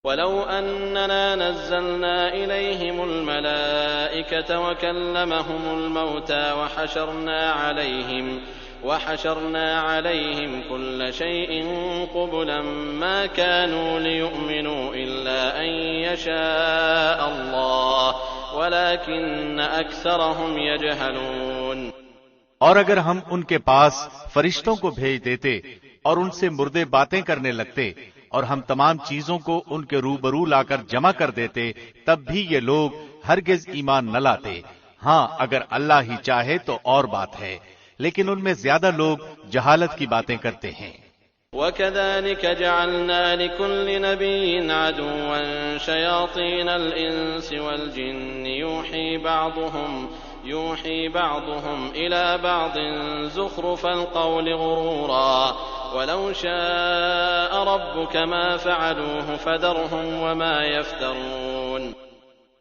وَلَوْ أَنَّنَا نَزَّلْنَا إِلَيْهِمُ الْمَلَائِكَةَ وَكَلَّمَهُمُ الْمَوْتَىٰ وَحَشَرْنَا عَلَيْهِمْ كُلَّ شَيْءٍ قُبُلًا مَّا كَانُوا لِيُؤْمِنُوا إِلَّا أَن يَشَاءَ اللَّهُ وَلَٰكِنَّ أَكْثَرَهُمْ يَجْهَلُونَ۔ اور اگر ہم ان کے پاس فرشتوں کو بھیج دیتے اور ان سے مردے باتیں کرنے لگتے اور ہم تمام چیزوں کو ان کے روبرو لا کر جمع کر دیتے، تب بھی یہ لوگ ہرگز ایمان نہ لاتے۔ ہاں اگر اللہ ہی چاہے تو اور بات ہے، لیکن ان میں زیادہ لوگ جہالت کی باتیں کرتے ہیں۔ وَكَذَلِكَ جَعَلْنَا لِكُلِّ نَبِيٍّ عَدُوًّا شَيَاطِينَ الْإِنسِ وَالْجِنِّ يُوحِي بَعْضُهُمْ إِلَىٰ بَعْضٍ زُخْرُفَ الْقَوْلِ غُرُورًا وَلَوْ شَاءَ رَبُّكَ مَا فَعَلُوهُ فَذَرْهُمْ وَمَا يَفْتَرُونَ۔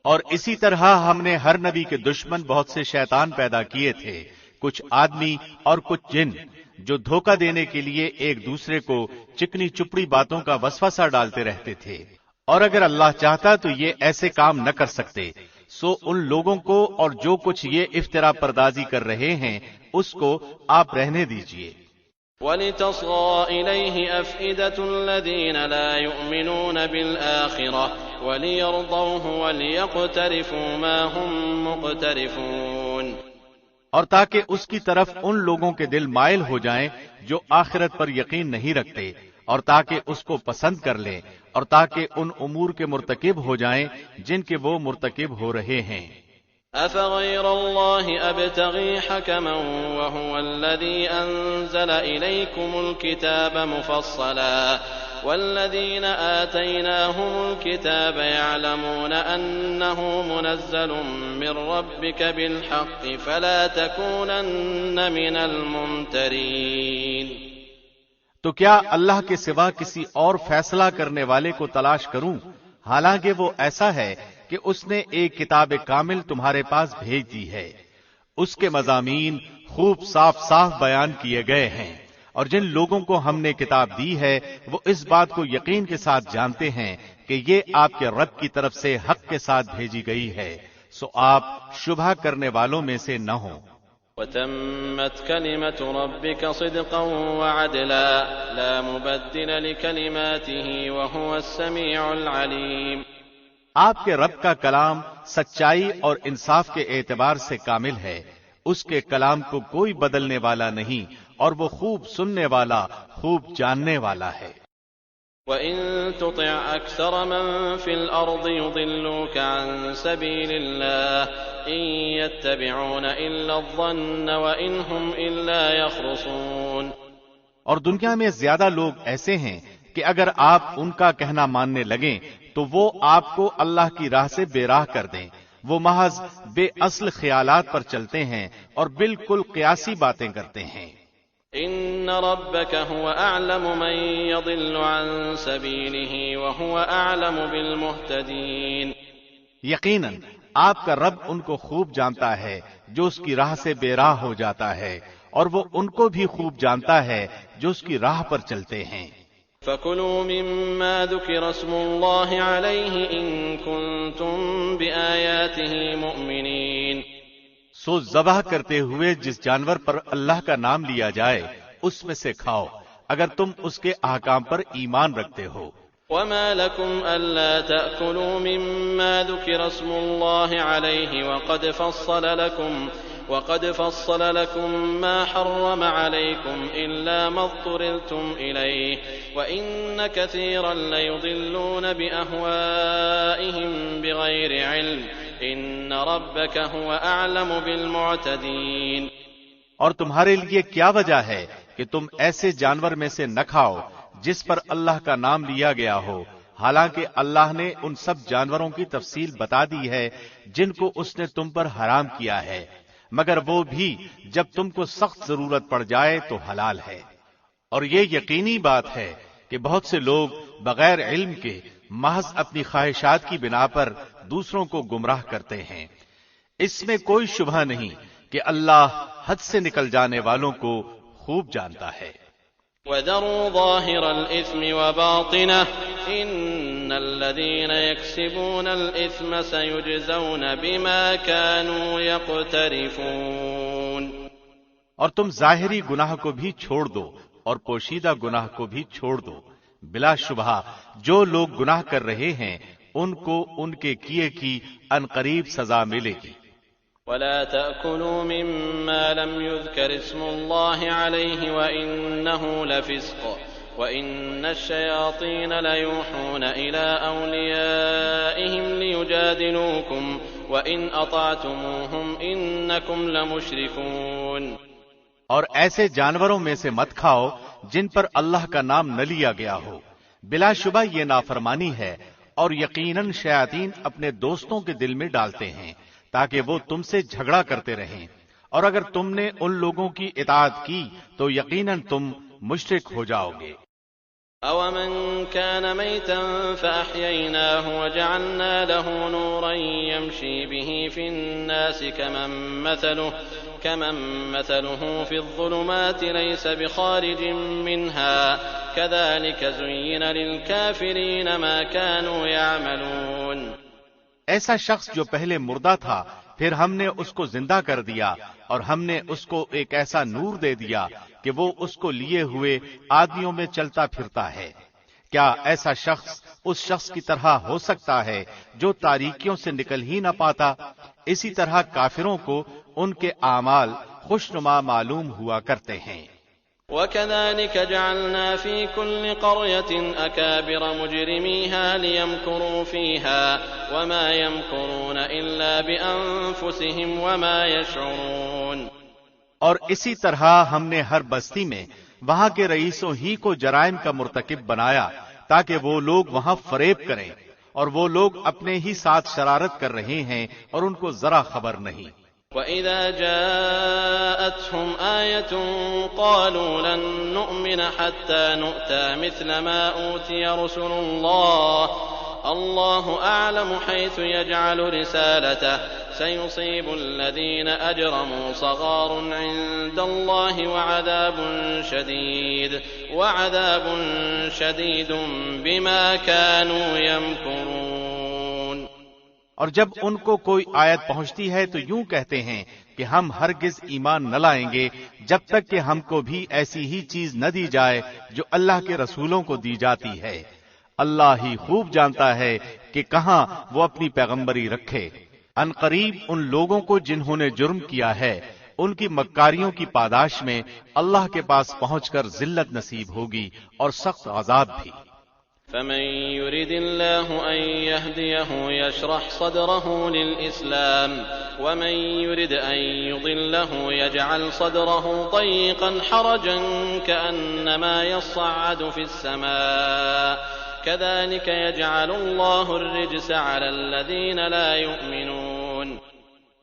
اور اسی طرح ہم نے ہر نبی کے دشمن بہت سے شیطان پیدا کیے تھے، کچھ آدمی اور کچھ جن، جو دھوکہ دینے کے لیے ایک دوسرے کو چکنی چپڑی باتوں کا وسوسہ ڈالتے رہتے تھے، اور اگر اللہ چاہتا تو یہ ایسے کام نہ کر سکتے۔ سو ان لوگوں کو اور جو کچھ یہ افطرا پردازی کر رہے ہیں اس کو آپ رہنے دیجئے۔ وَلِتَصْغَىٰ إِلَيْهِ أَفْئِدَةُ الَّذِينَ لَا يُؤْمِنُونَ بِالْآخِرَةِ وَلِيَرْضَوْهُ وَلِيَقْتَرِفُوا مَا هُم مُقْتَرِفُونَ، اور تاکہ اس کی طرف ان لوگوں کے دل مائل ہو جائیں جو آخرت پر یقین نہیں رکھتے، اور تاکہ اس کو پسند کر لیں، اور تاکہ ان امور کے مرتکب ہو جائیں جن کے وہ مرتکب ہو رہے ہیں۔ أَفَغَيْرَ اللَّهِ أَبْتَغِي حَكَمًا وَهُوَ الَّذِي أَنزَلَ إِلَيْكُمُ الْكِتَابَ مُفَصَّلًا وَالَّذِينَ آتَيْنَاهُمُ الْكِتَابَ يَعْلَمُونَ أَنَّهُ مُنَزَّلٌ مِّن رَّبِّكَ بِالْحَقِّ فَلَا تَكُونَنَّ مِنَ الْمُمْتَرِينَ۔ تو کیا اللہ کے سوا کسی اور فیصلہ کرنے والے کو تلاش کروں، حالانکہ وہ ایسا ہے کہ اس نے ایک کتاب کامل تمہارے پاس بھیج دی ہے، اس کے مضامین خوب صاف صاف بیان کیے گئے ہیں، اور جن لوگوں کو ہم نے کتاب دی ہے وہ اس بات کو یقین کے ساتھ جانتے ہیں کہ یہ آپ کے رب کی طرف سے حق کے ساتھ بھیجی گئی ہے، سو آپ شبہ کرنے والوں میں سے نہ ہوں۔ وَتَمَّتْ كَلِمَةُ رَبِّكَ صِدْقًا وَعَدْلًا لَا مُبَدِّلَ لِكَلِمَاتِهِ وَهُوَ السَّمِيعُ الْعَلِيمُ۔ آپ کے رب کا کلام سچائی اور انصاف کے اعتبار سے کامل ہے، اس کے کلام کو کوئی بدلنے والا نہیں، اور وہ خوب سننے والا، خوب جاننے والا ہے۔ وَإِن تُطِعْ أَكْثَرَ مَن فِي الْأَرْضِ يُضِلُّوكَ عَن سَبِيلِ اللَّهِ إِن يَتَّبِعُونَ إِلَّا الظَّنَّ وَإِنْ هُمْ إِلَّا يَخْرُصُونَ۔ اور دنیا میں زیادہ لوگ ایسے ہیں کہ اگر آپ ان کا کہنا ماننے لگیں تو وہ آپ کو اللہ کی راہ سے بے راہ کر دیں، وہ محض بے اصل خیالات پر چلتے ہیں اور بالکل قیاسی باتیں کرتے ہیں۔ إِنَّ رَبَّكَ هُوَ أَعْلَمُ مَن يَضِلُّ عَن سَبِيلِهِ وَهُوَ أَعْلَمُ بِالْمُهْتَدِينَ۔ یقیناً آپ کا رب ان کو خوب جانتا ہے جو اس کی راہ سے بے راہ ہو جاتا ہے، اور وہ ان کو بھی خوب جانتا ہے جو اس کی راہ پر چلتے ہیں۔ فَكُلُوا مِمَّا ذُكِرَ اسْمُ اللَّهِ عَلَيْهِ إِن كُنتُم بِآيَاتِهِ مُؤْمِنِينَ۔ سو ذبح کرتے ہوئے جس جانور پر اللہ کا نام لیا جائے اس میں سے کھاؤ اگر تم اس کے احکام پر ایمان رکھتے ہو۔ وَمَا لَكُمْ أَلَّا تَأْكُلُوا مِمَّا ذُكِرَ اسْمُ اللَّهِ عَلَيْهِ وَقَدْ فَصَّلَ لَكُم مَّا حَرَّمَ عَلَيْكُمْ إِلَّا مَا اضْطُرِرْتُمْ إِلَيْهِ وَإِنَّ كَثِيرًا لَّيُضِلُّونَ بِأَهْوَائِهِم بِغَيْرِ عِلْمٍ إِنَّ رَبَّكَ هُوَ أَعْلَمُ بِالْمُعْتَدِينَ۔ اور تمہارے لیے کیا وجہ ہے کہ تم ایسے جانور میں سے نہ کھاؤ جس پر اللہ کا نام لیا گیا ہو، حالانکہ اللہ نے ان سب جانوروں کی تفصیل بتا دی ہے جن کو اس نے تم پر حرام کیا ہے، مگر وہ بھی جب تم کو سخت ضرورت پڑ جائے تو حلال ہے۔ اور یہ یقینی بات ہے کہ بہت سے لوگ بغیر علم کے محض اپنی خواہشات کی بنا پر دوسروں کو گمراہ کرتے ہیں۔ اس میں کوئی شبہ نہیں کہ اللہ حد سے نکل جانے والوں کو خوب جانتا ہے۔ وَذَرُوا ظَاهِرَ الْإِثْمِ وَبَاطِنَهُ إِنَّ الَّذِينَ يَكْسِبُونَ الْإِثْمَ سَيُجْزَوْنَ بِمَا كَانُوا يَقْتَرِفُونَ۔ اور تم ظاہری گناہ کو بھی چھوڑ دو اور پوشیدہ گناہ کو بھی چھوڑ دو، بلا شبہ جو لوگ گناہ کر رہے ہیں ان کو ان کے کیے کی عنقریب سزا ملے گی۔ وَلَا تَأْكُلُوا مِمَّا لَمْ يُذْكَرِ اسْمُ اللَّهِ عَلَيْهِ وَإِنَّهُ لَفِسْقٌ وَإِنَّ الشَّيَاطِينَ لَيُوحُونَ إِلَىٰ أَوْلِيَائِهِمْ لِيُجَادِلُوكُمْ وَإِنْ أَطَعْتُمُوهُمْ إِنَّكُمْ لَمُشْرِكُونَ۔ اور ایسے جانوروں میں سے مت کھاؤ جن پر اللہ کا نام نہ لیا گیا ہو، بلا شبہ یہ نافرمانی ہے، اور یقیناً شیاطین اپنے دوستوں کے دل میں ڈالتے ہیں تاکہ وہ تم سے جھگڑا کرتے رہیں، اور اگر تم نے ان لوگوں کی اطاعت کی تو یقیناً تم مشرک ہو جاؤ گے۔ أَوَمَنْ كَانَ مَيْتًا فَأَحْيَيْنَاهُ وَجَعَلْنَا لَهُ نُورًا يَمْشِي بِهِ فِي النَّاسِ كَمَنْ مَثَلُهُ فِي الظُّلُمَاتِ لَيْسَ بِخَارِجٍ مِّنْهَا كَذَلِكَ زُيِّنَ لِلْكَافِرِينَ مَا كَانُوا يَعْمَلُونَ۔ ایسا شخص جو پہلے مردہ تھا پھر ہم نے اس کو زندہ کر دیا اور ہم نے اس کو ایک ایسا نور دے دیا کہ وہ اس کو لیے ہوئے آدمیوں میں چلتا پھرتا ہے۔ کیا ایسا شخص اس شخص کی طرح ہو سکتا ہے جو تاریکیوں سے نکل ہی نہ پاتا؟ اسی طرح کافروں کو ان کے اعمال خوشنما معلوم ہوا کرتے ہیں۔ وَكَذَلِكَ جَعَلْنَا فِي كُلِّ قَرْيَةٍ أَكَابِرَ مُجْرِمِيهَا لِيَمْكُرُوا فِيهَا وَمَا يَمْكُرُونَ إِلَّا بِأَنفُسِهِمْ وَمَا يَشْعُرُونَ۔ اور اسی طرح ہم نے ہر بستی میں وہاں کے رئیسوں ہی کو جرائم کا مرتکب بنایا تاکہ وہ لوگ وہاں فریب کریں، اور وہ لوگ اپنے ہی ساتھ شرارت کر رہے ہیں اور ان کو ذرا خبر نہیں۔ وَإِذَا جَاءَتْهُمْ آيَةٌ قَالُوا لَن نُّؤْمِنَ حَتَّىٰ نُؤْتَىٰ مِثْلَ مَا أُوتِيَ رُسُلُ اللَّهُ أَعْلَمُ حَيْثُ يَجْعَلُ رِسَالَتَهُ سَيُصِيبُ الَّذِينَ أَجْرَمُوا صَغَارٌ عِندَ اللَّهِ وَعَذَابٌ شَدِيدٌ بِمَا كَانُوا يَمْكُرُونَ۔ اور جب ان کو کوئی آیت پہنچتی ہے تو یوں کہتے ہیں کہ ہم ہرگز ایمان نہ لائیں گے جب تک کہ ہم کو بھی ایسی ہی چیز نہ دی جائے جو اللہ کے رسولوں کو دی جاتی ہے۔ اللہ ہی خوب جانتا ہے کہ کہاں وہ اپنی پیغمبری رکھے۔ ان قریب ان لوگوں کو جنہوں نے جرم کیا ہے ان کی مکاریوں کی پاداش میں اللہ کے پاس پہنچ کر ذلت نصیب ہوگی اور سخت عذاب بھی۔ فمن يرد الله أن يهديه يشرح صدره للإسلام ومن يرد أن يضله يجعل صدره ضيقا حرجا كأنما يصعد في السماء كذلك يجعل الله الرجس على الذين لا يؤمنون۔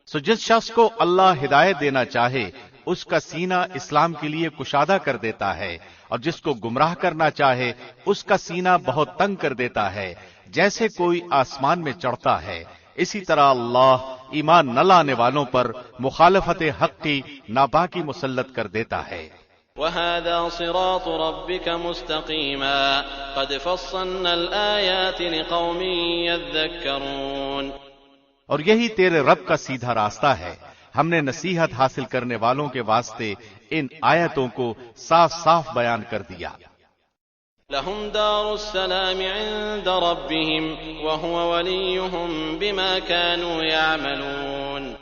سو جس شخص کو اللہ ہدایت دینا چاہے اس کا سینہ اسلام کے لیے کشادہ کر دیتا ہے، اور جس کو گمراہ کرنا چاہے اس کا سینہ بہت تنگ کر دیتا ہے، جیسے کوئی آسمان میں چڑھتا ہے۔ اسی طرح اللہ ایمان نہ لانے والوں پر مخالفت حق کی ناپاکی مسلط کر دیتا ہے۔ وَهَذَا صِرَاطُ رَبِّكَ مُسْتَقِيمًا قَدْ فَصَّلْنَا الْآيَاتِ لِقَوْمٍ يَذَّكَّرُونَ۔ اور یہی تیرے رب کا سیدھا راستہ ہے، ہم نے نصیحت حاصل کرنے والوں کے واسطے ان آیتوں کو صاف صاف بیان کر دیا۔ لَهُمْ دَارُ السَّلَامِ عِندَ رَبِّهِمْ وَهُوَ وَلِيُّهُمْ بِمَا كَانُوا يَعْمَلُونَ۔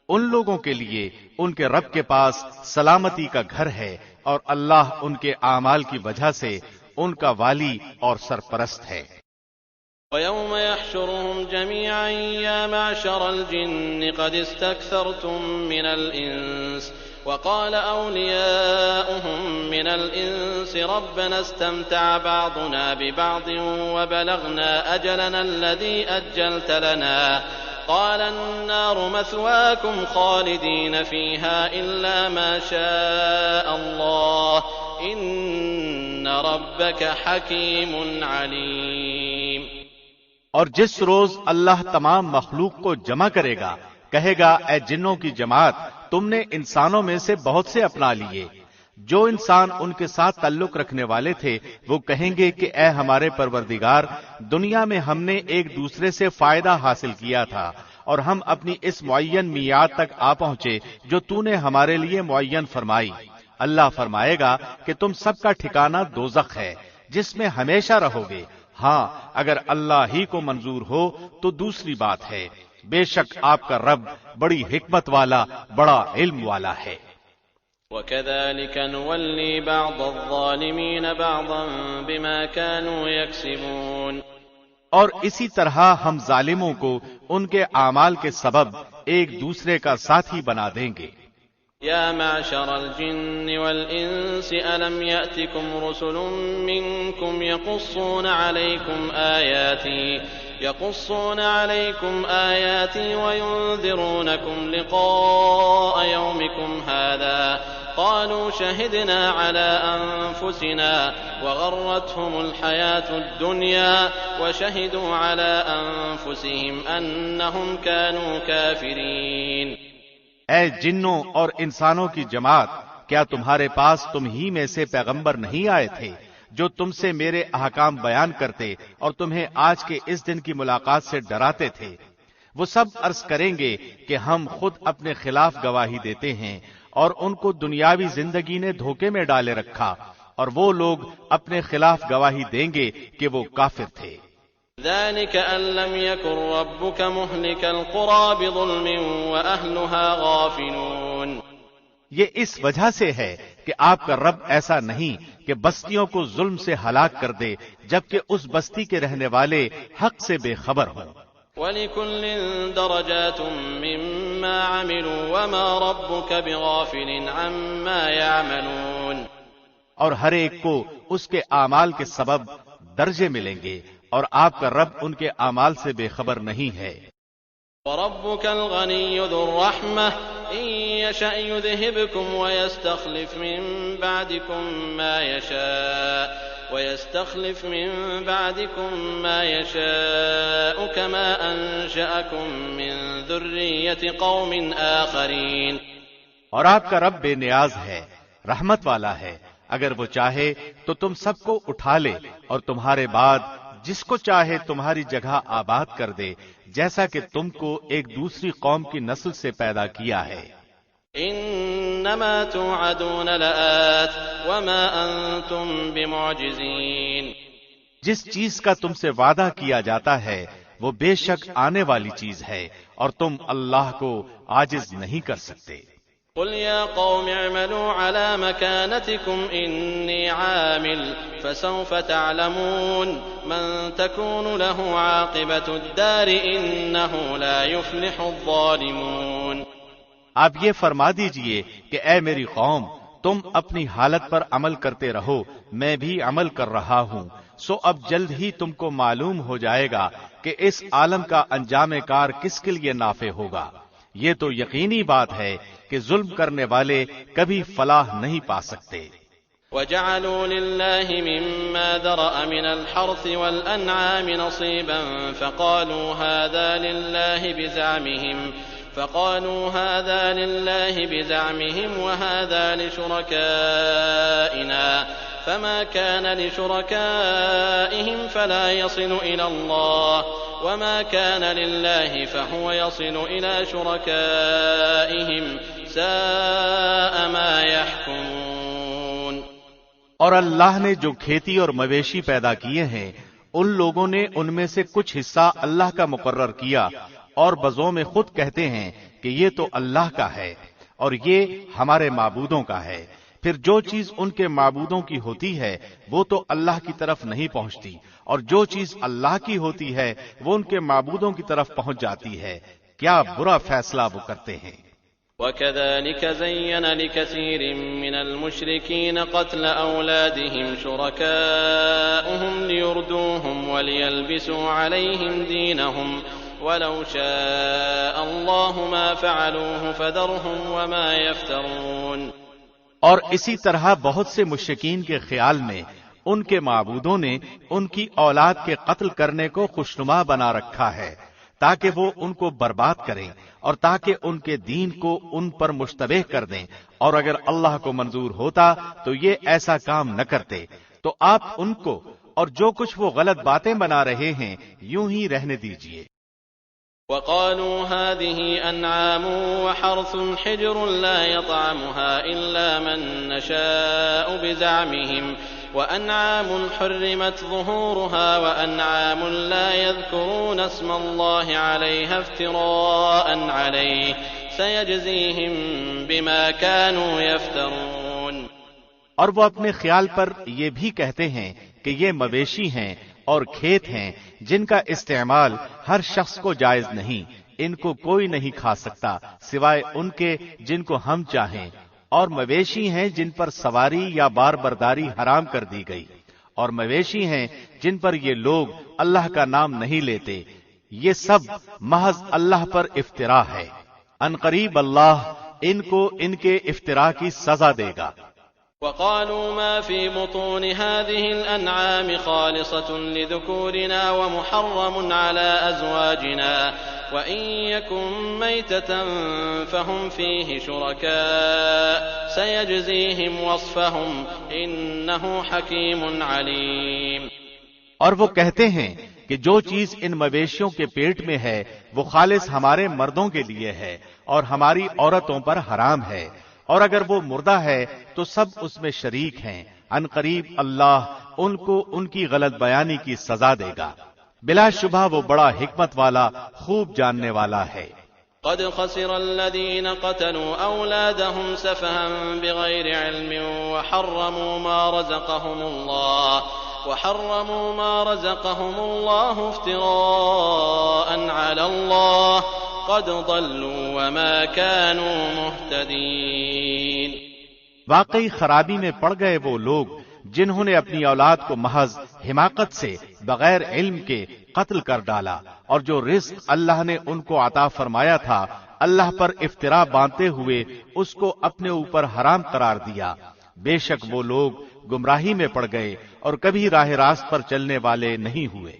ان لوگوں کے لیے ان کے رب کے پاس سلامتی کا گھر ہے، اور اللہ ان کے اعمال کی وجہ سے ان کا والی اور سرپرست ہے۔ وَيَوْمَ يَحْشُرُهُمْ جَمِيعًا يَا مَعْشَرَ الْجِنِّ قَدِ اسْتَكْثَرْتُم مِّنَ الْإِنسِ وَقَالَ أَوْلِيَاؤُهُم مِّنَ الْإِنسِ رَبَّنَا اسْتَمْتَعَ بَعْضُنَا بِبَعْضٍ وَبَلَغْنَا أَجَلَنَا الَّذِي أَجَّلْتَ لَنَا قَالَ النَّارُ مَثْوَاكُمْ خَالِدِينَ فِيهَا إِلَّا مَا شَاءَ اللَّهُ إِنَّ رَبَّكَ حَكِيمٌ عَلِيمٌ۔ اور جس روز اللہ تمام مخلوق کو جمع کرے گا کہے گا، اے جنوں کی جماعت، تم نے انسانوں میں سے بہت سے اپنا لیے، جو انسان ان کے ساتھ تعلق رکھنے والے تھے وہ کہیں گے کہ اے ہمارے پروردگار، دنیا میں ہم نے ایک دوسرے سے فائدہ حاصل کیا تھا اور ہم اپنی اس معین میعاد تک آ پہنچے جو تو نے ہمارے لیے معین فرمائی۔ اللہ فرمائے گا کہ تم سب کا ٹھکانہ دوزخ ہے جس میں ہمیشہ رہو گے۔ ہاں اگر اللہ ہی کو منظور ہو تو دوسری بات ہے، بے شک آپ کا رب بڑی حکمت والا، بڑا علم والا ہے۔ وَكَذَلِكَ نُوَلِّي بَعْضَ الظَّالِمِينَ بَعْضًا بِمَا كَانُوا يَكْسِبُونَ، اور اسی طرح ہم ظالموں کو ان کے اعمال کے سبب ایک دوسرے کا ساتھی بنا دیں گے۔ يا معشر الجن والإنس ألم يأتكم رسل منكم يقصون عليكم آياتي وينذرونكم لقاء يومكم هذا قالوا شهدنا على أنفسنا وغرتهم الحياة الدنيا وشهدوا على أنفسهم أنهم كانوا كافرين۔ اے جنوں اور انسانوں کی جماعت، کیا تمہارے پاس تم ہی میں سے پیغمبر نہیں آئے تھے جو تم سے میرے احکام بیان کرتے اور تمہیں آج کے اس دن کی ملاقات سے ڈراتے تھے؟ وہ سب عرض کریں گے کہ ہم خود اپنے خلاف گواہی دیتے ہیں اور ان کو دنیاوی زندگی نے دھوکے میں ڈالے رکھا، اور وہ لوگ اپنے خلاف گواہی دیں گے کہ وہ کافر تھے۔ ذلك أن لم يكن ربك مهلك القرى بظلم وأهلها غافلون، یہ اس وجہ سے ہے کہ آپ کا رب ایسا نہیں کہ بستیوں کو ظلم سے ہلاک کر دے جبکہ اس بستی کے رہنے والے حق سے بے خبر ہوں۔ وَلِكُلٍّ دَرَجَاتٌ مِّمَّا عَمِلُوا وَمَا رَبُّكَ بِغَافِلٍ عَمَّا يَعْمَلُونَ، اور ہر ایک کو اس کے اعمال کے سبب درجے ملیں گے اور آپ کا رب ان کے اعمال سے بے خبر نہیں ہے۔ وَرَبُّكَ الْغَنِيُّ ذُو الرَّحْمَةِ إِن يَشَأْ يُذْهِبْكُمْ وَيَسْتَخْلِفْ مِن بَعْدِكُم مَّا يَشَاءُ كَمَا أَنشَأَكُم مِّن ذُرِّيَّةِ قَوْمٍ آخَرِينَ، اور آپ کا رب بے نیاز ہے، رحمت والا ہے، اگر وہ چاہے تو تم سب کو اٹھا لے اور تمہارے بعد جس کو چاہے تمہاری جگہ آباد کر دے، جیسا کہ تم کو ایک دوسری قوم کی نسل سے پیدا کیا ہے۔ انما توعدون لآت وما انتم بمعجزین، جس چیز کا تم سے وعدہ کیا جاتا ہے وہ بے شک آنے والی چیز ہے اور تم اللہ کو عاجز نہیں کر سکتے۔ قل يا قوم اعملوا على مكانتكم إني عامل فسوف تعلمون من تكون له عاقبة الدار إنه لا يفلح الظالمون۔ آپ یہ فرما دیجئے کہ اے میری قوم، تم اپنی حالت پر عمل کرتے رہو، میں بھی عمل کر رہا ہوں، سو اب جلد ہی تم کو معلوم ہو جائے گا کہ اس عالم کا انجام کار کس کے لیے نافع ہوگا۔ یہ تو یقینی بات ہے کہ ظلم کرنے والے کبھی فلاح نہیں پا سکتے۔ وَجَعَلُوا لِلَّهِ مِمَّا ذَرَأَ مِنَ الْحَرْثِ وَالْأَنْعَامِ نَصِيبًا فَقَالُوا هَذَا لِلَّهِ بِزَعْمِهِمْ وَهَذَا لِشُرَكَائِنَا فَمَا كَانَ لِشُرَكَائِهِمْ فَلَا يَصِلُ إِلَى اللَّهِ وَمَا كَانَ لِلَّهِ فَهُوَ يَصِلُ إِلَى شُرَكَائِهِمْ سَاءَ مَا يَحْكُمُونَ۔ اور اللہ نے جو کھیتی اور مویشی پیدا کیے ہیں ان لوگوں نے ان میں سے کچھ حصہ اللہ کا مقرر کیا اور بزوں میں خود کہتے ہیں کہ یہ تو اللہ کا ہے اور یہ ہمارے معبودوں کا ہے، پھر جو چیز ان کے معبودوں کی ہوتی ہے وہ تو اللہ کی طرف نہیں پہنچتی، اور جو چیز اللہ کی ہوتی ہے وہ ان کے معبودوں کی طرف پہنچ جاتی ہے۔ کیا برا فیصلہ وہ کرتے ہیں۔ وَكَذَلِكَ زَيَّنَ لِكَثِيرٍ مِّنَ الْمُشْرِكِينَ قَتْلَ أَوْلَادِهِمْ شُرَكَاؤُهُمْ لِيُرْدُوهُمْ وَلِيَلْبِسُوا عَلَيْهِمْ دِينَهُمْ وَلَوْ شَاءَ اللَّهُ مَا فَعَلُوهُ فَذَرْهُمْ وَمَا يَفْتَرُونَ۔ اور اسی طرح بہت سے مشرکین کے خیال میں ان کے معبودوں نے ان کی اولاد کے قتل کرنے کو خوشنما بنا رکھا ہے تاکہ وہ ان کو برباد کریں، اور تاکہ ان کے دین کو ان پر مشتبہ کر دیں، اور اگر اللہ کو منظور ہوتا تو یہ ایسا کام نہ کرتے۔ تو آپ ان کو اور جو کچھ وہ غلط باتیں بنا رہے ہیں یوں ہی رہنے دیجئے۔ وقالوا هذه أنعام وحرث حجر لا يطعمها إلا من نشاء بزعمهم وأنعام حرمت ظهورها وأنعام لا يذكرون اسم الله عليها افتراء عليه سيجزيهم بما كانوا يفترون۔ اور وہ اپنے خیال پر یہ بھی کہتے ہیں کہ یہ مویشی ہیں اور کھیت ہیں جن کا استعمال ہر شخص کو جائز نہیں، ان کو کوئی نہیں کھا سکتا سوائے ان کے جن کو ہم چاہیں، اور مویشی ہیں جن پر سواری یا بار برداری حرام کر دی گئی، اور مویشی ہیں جن پر یہ لوگ اللہ کا نام نہیں لیتے، یہ سب محض اللہ پر افطرا ہے۔ ان قریب اللہ ان کو ان کے افطرا کی سزا دے گا۔ وقالوا ما في بطون هذه الأنعام خالصة لذكورنا ومحرم على أزواجنا وإن يكن ميتة فهم فيه شركاء سيجزيهم وصفهم إنه حكيم عليم۔ اور وہ کہتے ہیں کہ جو چیز ان مویشیوں کے پیٹ میں ہے وہ خالص ہمارے مردوں کے لیے ہے اور ہماری عورتوں پر حرام ہے، اور اگر وہ مردہ ہے تو سب اس میں شریک ہیں۔ ان قریب اللہ ان کو ان کی غلط بیانی کی سزا دے گا، بلا شبہ وہ بڑا حکمت والا خوب جاننے والا ہے۔ قد خسر الذين قتلوا أولادهم سفها بغير علم وحرموا ما رزقهم الله افتراء على الله قد ضلوا وما كانوا مهتدين۔ واقعی خرابی میں پڑ گئے وہ لوگ جنہوں نے اپنی اولاد کو محض حماقت سے بغیر علم کے قتل کر ڈالا، اور جو رزق اللہ نے ان کو عطا فرمایا تھا اللہ پر افطرا باندھتے ہوئے اس کو اپنے اوپر حرام قرار دیا۔ بے شک وہ لوگ گمراہی میں پڑ گئے اور کبھی راہ راست پر چلنے والے نہیں ہوئے۔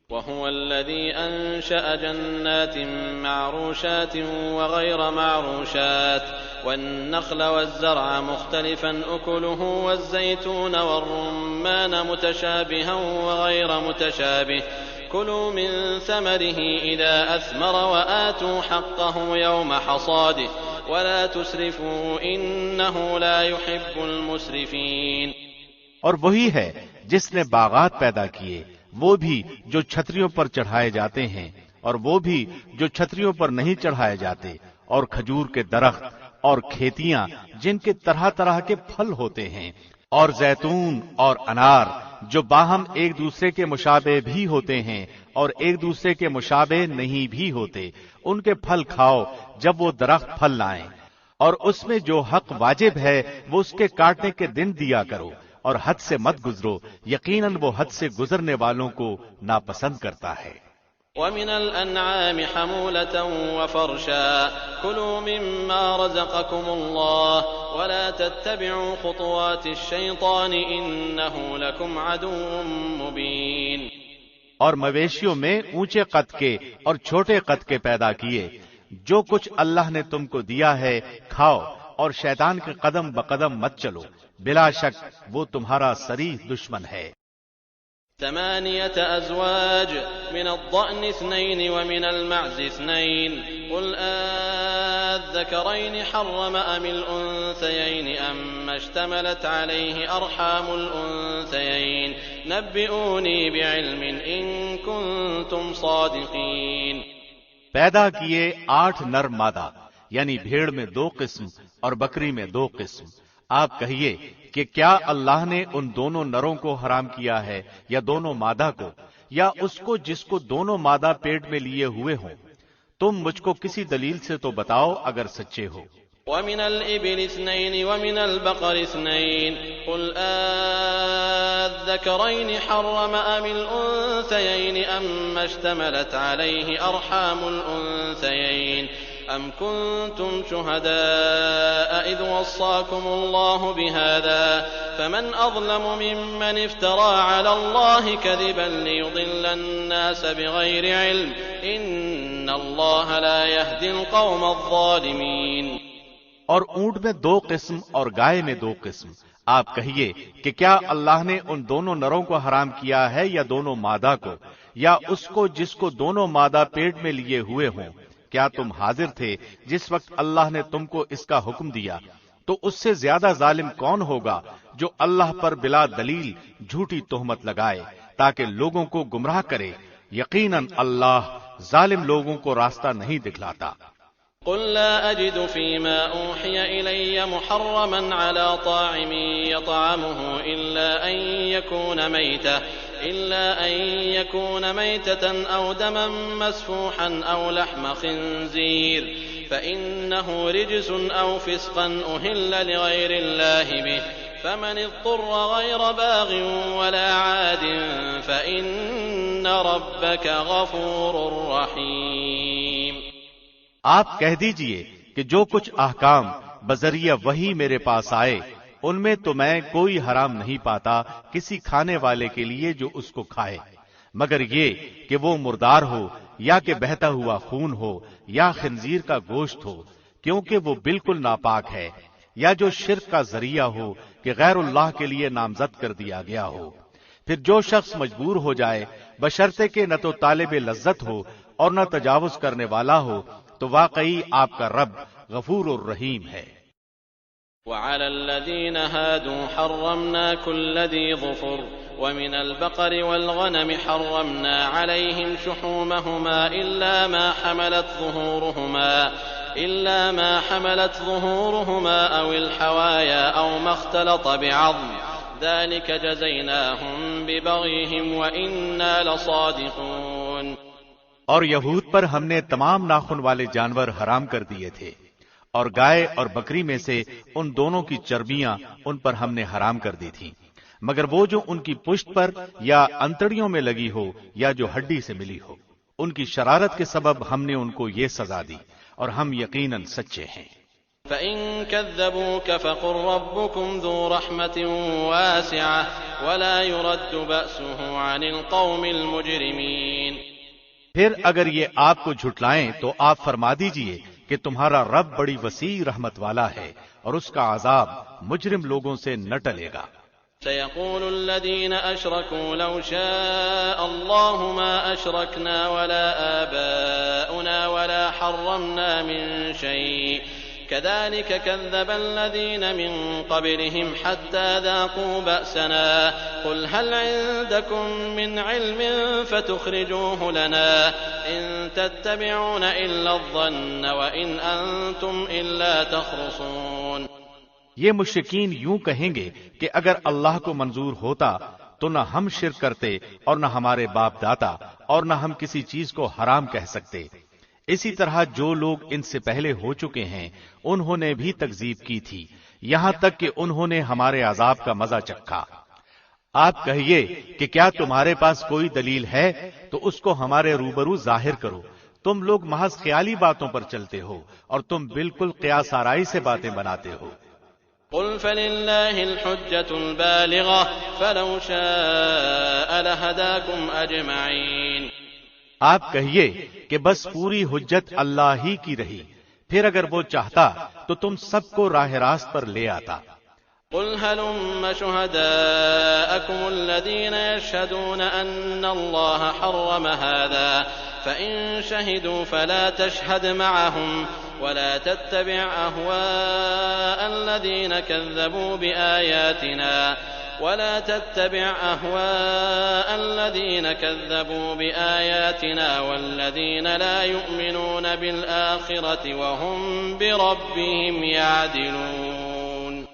وهو الذي أنشأ جنات معروشات وغير معروشات والنخل والزرع مختلفا أكله والزيتون والرمان متشابها وغير متشابه كلوا من ثمره إذا أثمر وآتوا حقه يوم حصاده ولا تسرفوا إنه لا يحب المسرفين۔ اور وہی ہے جس نے باغات پیدا کیے، وہ بھی جو چھتریوں پر چڑھائے جاتے ہیں اور وہ بھی جو چھتریوں پر نہیں چڑھائے جاتے، اور کھجور کے درخت اور کھیتیاں جن کے طرح طرح کے پھل ہوتے ہیں، اور زیتون اور انار جو باہم ایک دوسرے کے مشابہ بھی ہوتے ہیں اور ایک دوسرے کے مشابہ نہیں بھی ہوتے، ان کے پھل کھاؤ جب وہ درخت پھل لائیں، اور اس میں جو حق واجب ہے وہ اس کے کاٹنے کے دن دیا کرو، اور حد سے مت گزرو، یقیناً وہ حد سے گزرنے والوں کو ناپسند کرتا ہے۔ وَمِنَ الْأَنْعَامِ حَمُولَةً وَفَرْشًا كُلُوا مِمَّا رَزَقَكُمُ اللَّهُ وَلَا تَتَّبِعُوا خُطُوَاتِ الشَّيْطَانِ إِنَّهُ لَكُمْ عَدُوٌّ مُّبِينٌ۔ اور مویشیوں میں اونچے قد کے اور چھوٹے قد کے پیدا کیے، جو کچھ اللہ نے تم کو دیا ہے کھاؤ، اور شیطان کے قدم بقدم مت چلو، بلا شک وہ تمہارا صریح دشمن ہے۔ 8 أزواج من الضأن 2 ومن المعز 2 قل الذكرين حرم أم الأنثيين أما اشتملت عليه أرحام الأنثيين نبئوني بعلم إن كنتم صادقين۔ پیدا کیے 8 نر مادہ، یعنی بھیڑ میں 2 قسم اور بکری میں 2 قسم۔ آپ کہیے کہ کیا اللہ نے ان دونوں نروں کو حرام کیا ہے یا دونوں مادہ کو، یا اس کو جس کو دونوں مادہ پیٹ میں لیے ہوئے ہوں؟ تم مجھ کو کسی دلیل سے تو بتاؤ اگر سچے ہو۔ وَمِنَ الْإِبِلِ 2 وَمِنَ الْبَقَرِ 2 قُلْ الذَّكَرَيْنِ حَرَّمَ أَمِ الْأُنثَيَيْنِ أَمَّا اشْتَمَلَتْ عَلَيْهِ أَرْحَامُ الْأُنثَيَيْنِ أم كنتم شهداء إذ وصاكم الله بهذا فمن أظلم ممن افترى على الله كذبا ليضل الناس بغير علم إن الله لا يهدي القوم الظالمين۔ اور اونٹ میں 2 قسم اور گائے میں 2 قسم۔ آپ کہیے کہ کیا اللہ نے ان دونوں نروں کو حرام کیا ہے یا دونوں مادہ کو، یا اس کو جس کو دونوں مادہ پیٹ میں لیے ہوئے ہوں؟ کیا تم حاضر تھے جس وقت اللہ نے تم کو اس کا حکم دیا؟ تو اس سے زیادہ ظالم کون ہوگا جو اللہ پر بلا دلیل جھوٹی تہمت لگائے تاکہ لوگوں کو گمراہ کرے؟ یقیناً اللہ ظالم لوگوں کو راستہ نہیں دکھلاتا۔ قل لا أجد فيما أوحي إلي محرما على طاعم يطعمه إلا أن يكون ميتة أو دما مسفوحا أو لحم خنزير فإنه رجس أو فسقا أهل لغير الله به فمن اضطر غير باغ ولا عاد فإن ربك غفور رحيم۔ آپ کہہ دیجئے کہ جو کچھ احکام بذریعہ وحی میرے پاس آئے ان میں تو میں کوئی حرام نہیں پاتا کسی کھانے والے کے لیے جو اس کو کھائے، مگر یہ کہ وہ مردار ہو یا کہ بہتا ہوا خون ہو یا خنزیر کا گوشت ہو، کیونکہ وہ بالکل ناپاک ہے، یا جو شرک کا ذریعہ ہو کہ غیر اللہ کے لیے نامزد کر دیا گیا ہو۔ پھر جو شخص مجبور ہو جائے بشرطے کہ نہ تو طالب لذت ہو اور نہ تجاوز کرنے والا ہو، تو واقعی آپ کا رب غفور الرحیم ہے۔ وعلى الذين هادوا حرمنا كل ذي ظفر ومن البقر والغنم حرمنا عليهم شحومهما إلا ما حملت ظهورهما أو الحوايا أو ما اختلط بعظم ذلك جزيناهم ببغيهم وإنا لصادقون۔ اور یہود پر ہم نے تمام ناخن والے جانور حرام کر دیے تھے، اور گائے اور بکری میں سے ان دونوں کی چربیاں ان پر ہم نے حرام کر دی تھی، مگر وہ جو ان کی پشت پر یا انتڑیوں میں لگی ہو یا جو ہڈی سے ملی ہو، ان کی شرارت کے سبب ہم نے ان کو یہ سزا دی، اور ہم یقیناً سچے ہیں۔ فَإِن كَذَّبُوكَ فَقُل رَّبُّكُمْ ذُو رَحْمَةٍ وَاسِعَةٍ وَلَا يُرَدُّ بَأْسُهُ عَنِ الْقَوْمِ الْمُجْرِمِينَ۔ پھر اگر یہ آپ کو جھٹلائیں تو آپ فرما دیجئے کہ تمہارا رب بڑی وسیع رحمت والا ہے، اور اس کا عذاب مجرم لوگوں سے نہ ٹلے گا۔ سيقول الذين أشركوا لو شاء الله ما أشركنا ولا آباؤنا ولا حرمنا من شيء كذلك كذب الذين من قبلهم حتى ذاقوا بأسنا قل هل عندكم من علم فتخرجوه لنا إن تتبعون إلا الظن وإن أنتم إلا تخرصون۔ یہ مشرکین یوں کہیں گے کہ اگر اللہ کو منظور ہوتا تو نہ ہم شرک کرتے اور نہ ہمارے باپ دادا اور نہ ہم کسی چیز کو حرام کہہ سکتے۔ اسی طرح جو لوگ ان سے پہلے ہو چکے ہیں انہوں نے بھی تکذیب کی تھی، یہاں تک کہ انہوں نے ہمارے عذاب کا مزہ چکھا۔ آپ کہیے کہ کیا تمہارے پاس کوئی دلیل ہے تو اس کو ہمارے روبرو ظاہر کرو۔ تم لوگ محض خیالی باتوں پر چلتے ہو اور تم بالکل قیاس آرائی سے باتیں بناتے ہو۔ قل فلله الحجة البالغة فلو شاء لهداكم أجمعين۔ آپ کہیے کہ بس پوری حجت اللہ ہی کی رہی، پھر اگر وہ چاہتا تو تم سب کو راہ راست پر لے آتا۔ قل هلم شهداءكم الذين يشهدون أن الله حرم هذا فإن شهدوا فلا تشهد معهم ولا تتبع أهواء الذين كذبوا بآياتنا والذين لا يؤمنون بالآخرة وهم بربهم يعدلون۔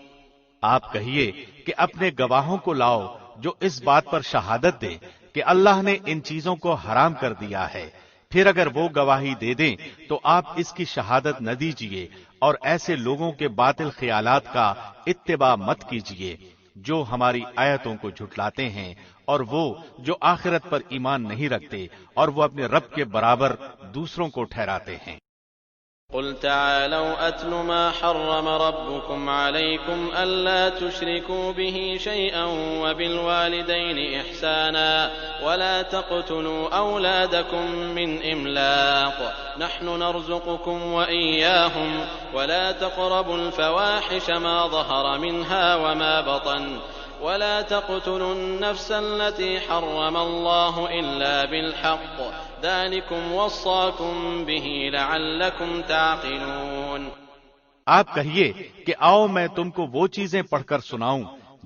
آپ کہیے کہ اپنے گواہوں کو لاؤ جو اس بات پر شہادت دیں کہ اللہ نے ان چیزوں کو حرام کر دیا ہے، پھر اگر وہ گواہی دے دیں تو آپ اس کی شہادت نہ دیجیے، اور ایسے لوگوں کے باطل خیالات کا اتباع مت کیجیے جو ہماری آیتوں کو جھٹلاتے ہیں، اور وہ جو آخرت پر ایمان نہیں رکھتے اور وہ اپنے رب کے برابر دوسروں کو ٹھہراتے ہیں۔ قل تعالوا أتل ما حرم ربكم عليكم ألا تشركوا به شيئا وبالوالدين إحسانا ولا تقتلوا أولادكم من إملاق نحن نرزقكم وإياهم ولا تقربوا الفواحش ما ظهر منها وما بطن ولا تقتلوا النفس التي حرم الله إلا بالحق ذلكم وصاكم به لعلكم تعقلون۔ آپ کہیے کہ آؤ میں تم کو وہ چیزیں پڑھ کر سناؤں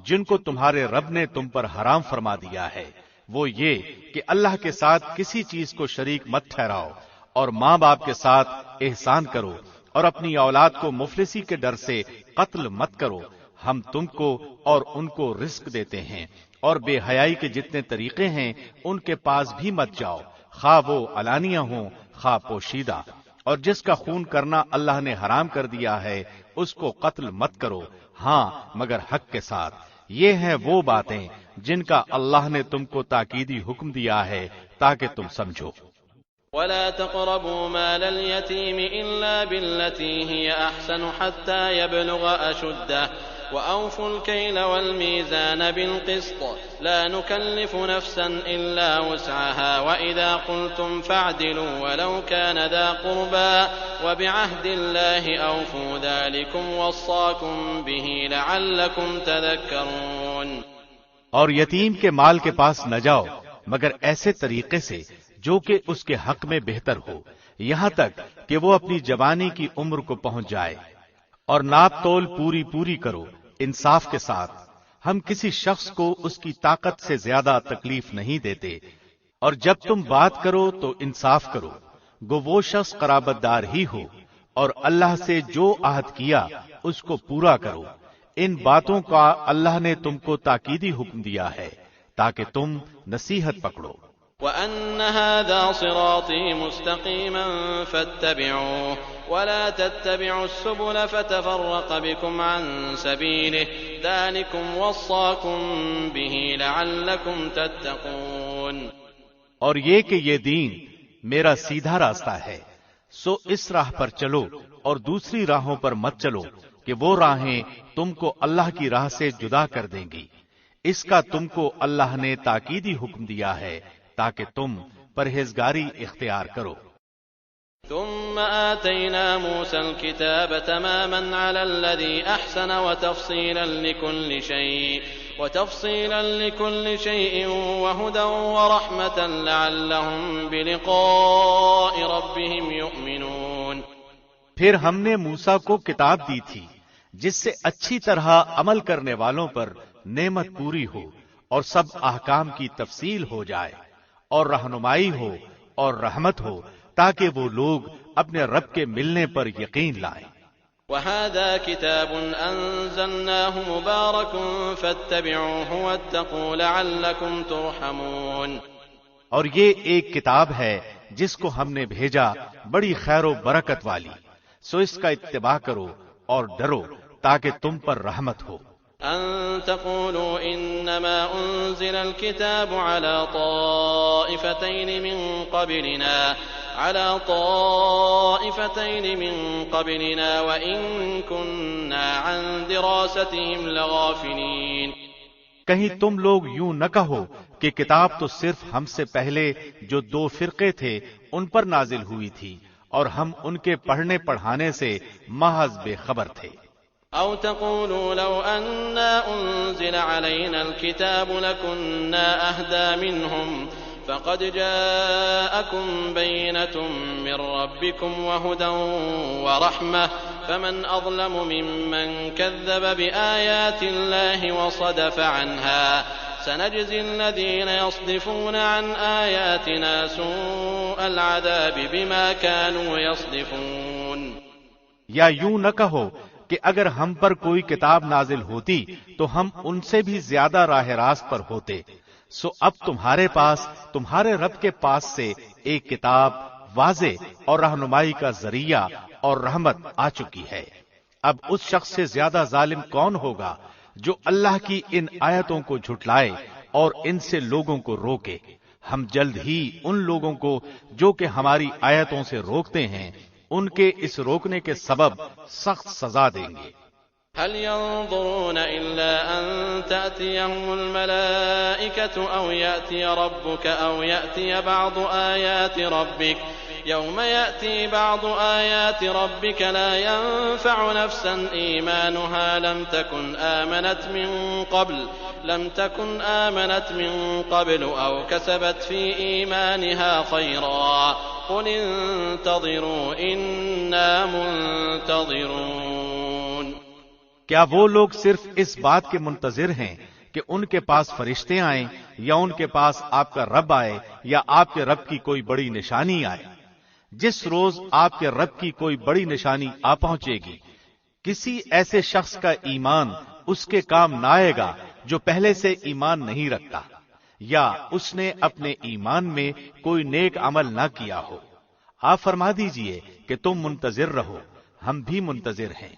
جن کو تمہارے رب نے تم پر حرام فرما دیا ہے، وہ یہ کہ اللہ کے ساتھ کسی چیز کو شریک مت ٹھہراؤ اور ماں باپ کے ساتھ احسان کرو اور اپنی اولاد کو مفلسی کے ڈر سے قتل مت کرو۔ ہم تم کو اور ان کو رزق دیتے ہیں اور بے حیائی کے جتنے طریقے ہیں ان کے پاس بھی مت جاؤ، خواہ وہ علانیہ ہوں خواہ پوشیدہ، اور جس کا خون کرنا اللہ نے حرام کر دیا ہے اس کو قتل مت کرو، ہاں مگر حق کے ساتھ۔ یہ ہیں وہ باتیں جن کا اللہ نے تم کو تاکیدی حکم دیا ہے تاکہ تم سمجھو۔ ولا تقربوا مال اليتيم إلا بالتي هي أحسن حتى يبلغ أشده وأوفوا الكيل والميزان بالقسط لا نكلف نفسا إلا وسعها وإذا قلتم فاعدلوا ولو كان ذا قربى وبعهد الله أوفوا ذلكم وصاكم به لعلكم تذكرون۔ اور یتیم کے مال کے پاس نہ جاؤ مگر ایسے طریقے سے جو کہ اس کے حق میں بہتر ہو، یہاں تک کہ وہ اپنی جوانی کی عمر کو پہنچ جائے، اور ناپ تول پوری کرو انصاف کے ساتھ۔ ہم کسی شخص کو اس کی طاقت سے زیادہ تکلیف نہیں دیتے، اور جب تم بات کرو تو انصاف کرو، گو وہ شخص قرابت دار ہی ہو، اور اللہ سے جو عہد کیا اس کو پورا کرو۔ ان باتوں کا اللہ نے تم کو تاکیدی حکم دیا ہے تاکہ تم نصیحت پکڑو۔ وَأَنَّ هَذَا صِرَاطِي مُسْتَقِيمًا فَاتَّبِعُوهُ وَلَا تَتَّبِعُوا السُّبُلَ فَتَفَرَّقَ بِكُمْ عَن سَبِيلِهِ ذَلِكُمْ وَصَّاكُمْ بِهِ لَعَلَّكُمْ تَتَّقُونَ۔ اور یہ کہ یہ دین میرا سیدھا راستہ ہے، سو اس راہ پر چلو اور دوسری راہوں پر مت چلو کہ وہ راہیں تم کو اللہ کی راہ سے جدا کر دیں گی۔ اس کا تم کو اللہ نے تاکیدی حکم دیا ہے تاکہ تم پرہیزگاری اختیار کرو۔ ثم آتينا موسى الكتاب تماما على الذي أحسن وتفصيلا لكل شيء وهدى ورحمة لعلهم بلقاء ربهم يؤمنون۔ پھر ہم نے موسیٰ کو کتاب دی تھی جس سے اچھی طرح عمل کرنے والوں پر نعمت پوری ہو اور سب احکام کی تفصیل ہو جائے، اور رہنمائی ہو اور رحمت ہو تاکہ وہ لوگ اپنے رب کے ملنے پر یقین لائیں۔ وَهَذَا كِتَابٌ أَنزَلْنَاهُ مُبَارَكٌ فَاتَّبِعُوهُ وَاتَّقُوا لَعَلَّكُمْ تُرْحَمُونَ۔ اور یہ ایک کتاب ہے جس کو ہم نے بھیجا بڑی خیر و برکت والی، سو اس کا اتباع کرو اور ڈرو تاکہ تم پر رحمت ہو۔ أن تقولوا إنما أنزل الكتاب على طائفتين من قبلنا وإن كنا عن دراستهم لغافلين۔ کہیں تم لوگ یوں نہ کہو کہ کتاب تو صرف ہم سے پہلے جو دو فرقے تھے ان پر نازل ہوئی تھی اور ہم ان کے پڑھنے پڑھانے سے محض بے خبر تھے۔ أو تقولوا لو أنا أنزل علينا الكتاب لكنا أهدى منهم فقد جاءكم بينة من ربكم وهدى ورحمة فمن أظلم ممن كذب بآيات الله وصدف عنها سنجزي الذين يصدفون عن آياتنا سوء العذاب بما كانوا يصدفون۔ یا یوں نہ کہو کہ اگر ہم پر کوئی کتاب نازل ہوتی تو ہم ان سے بھی زیادہ راہ راست پر ہوتے، سو اب تمہارے پاس تمہارے رب کے پاس سے ایک کتاب واضح اور رہنمائی کا ذریعہ اور رحمت آ چکی ہے۔ اب اس شخص سے زیادہ ظالم کون ہوگا جو اللہ کی ان آیتوں کو جھٹلائے اور ان سے لوگوں کو روکے۔ ہم جلد ہی ان لوگوں کو جو کہ ہماری آیتوں سے روکتے ہیں ان کے اس روکنے کے سبب سخت سزا دیں گے۔ هل ينظرون إلا أن تأتيهم الملائكة أو يأتي ربك أو يأتي بعض آيات ربك يوم يأتي بعض آيات ربك لا ينفع نفسا إيمانها لم تكن آمنت من قبل أو كسبت في إيمانها خيرا قل انتظروا إنا منتظرون۔ کیا وہ لوگ صرف اس بات کے منتظر ہیں کہ ان کے پاس فرشتے آئیں یا ان کے پاس آپ کا رب آئے یا آپ کے رب کی کوئی بڑی نشانی آئے؟ جس روز آپ کے رب کی کوئی بڑی نشانی آ پہنچے گی، کسی ایسے شخص کا ایمان اس کے کام نہ آئے گا جو پہلے سے ایمان نہیں رکھتا، یا اس نے اپنے ایمان میں کوئی نیک عمل نہ کیا ہو۔ آپ فرما دیجئے کہ تم منتظر رہو، ہم بھی منتظر ہیں۔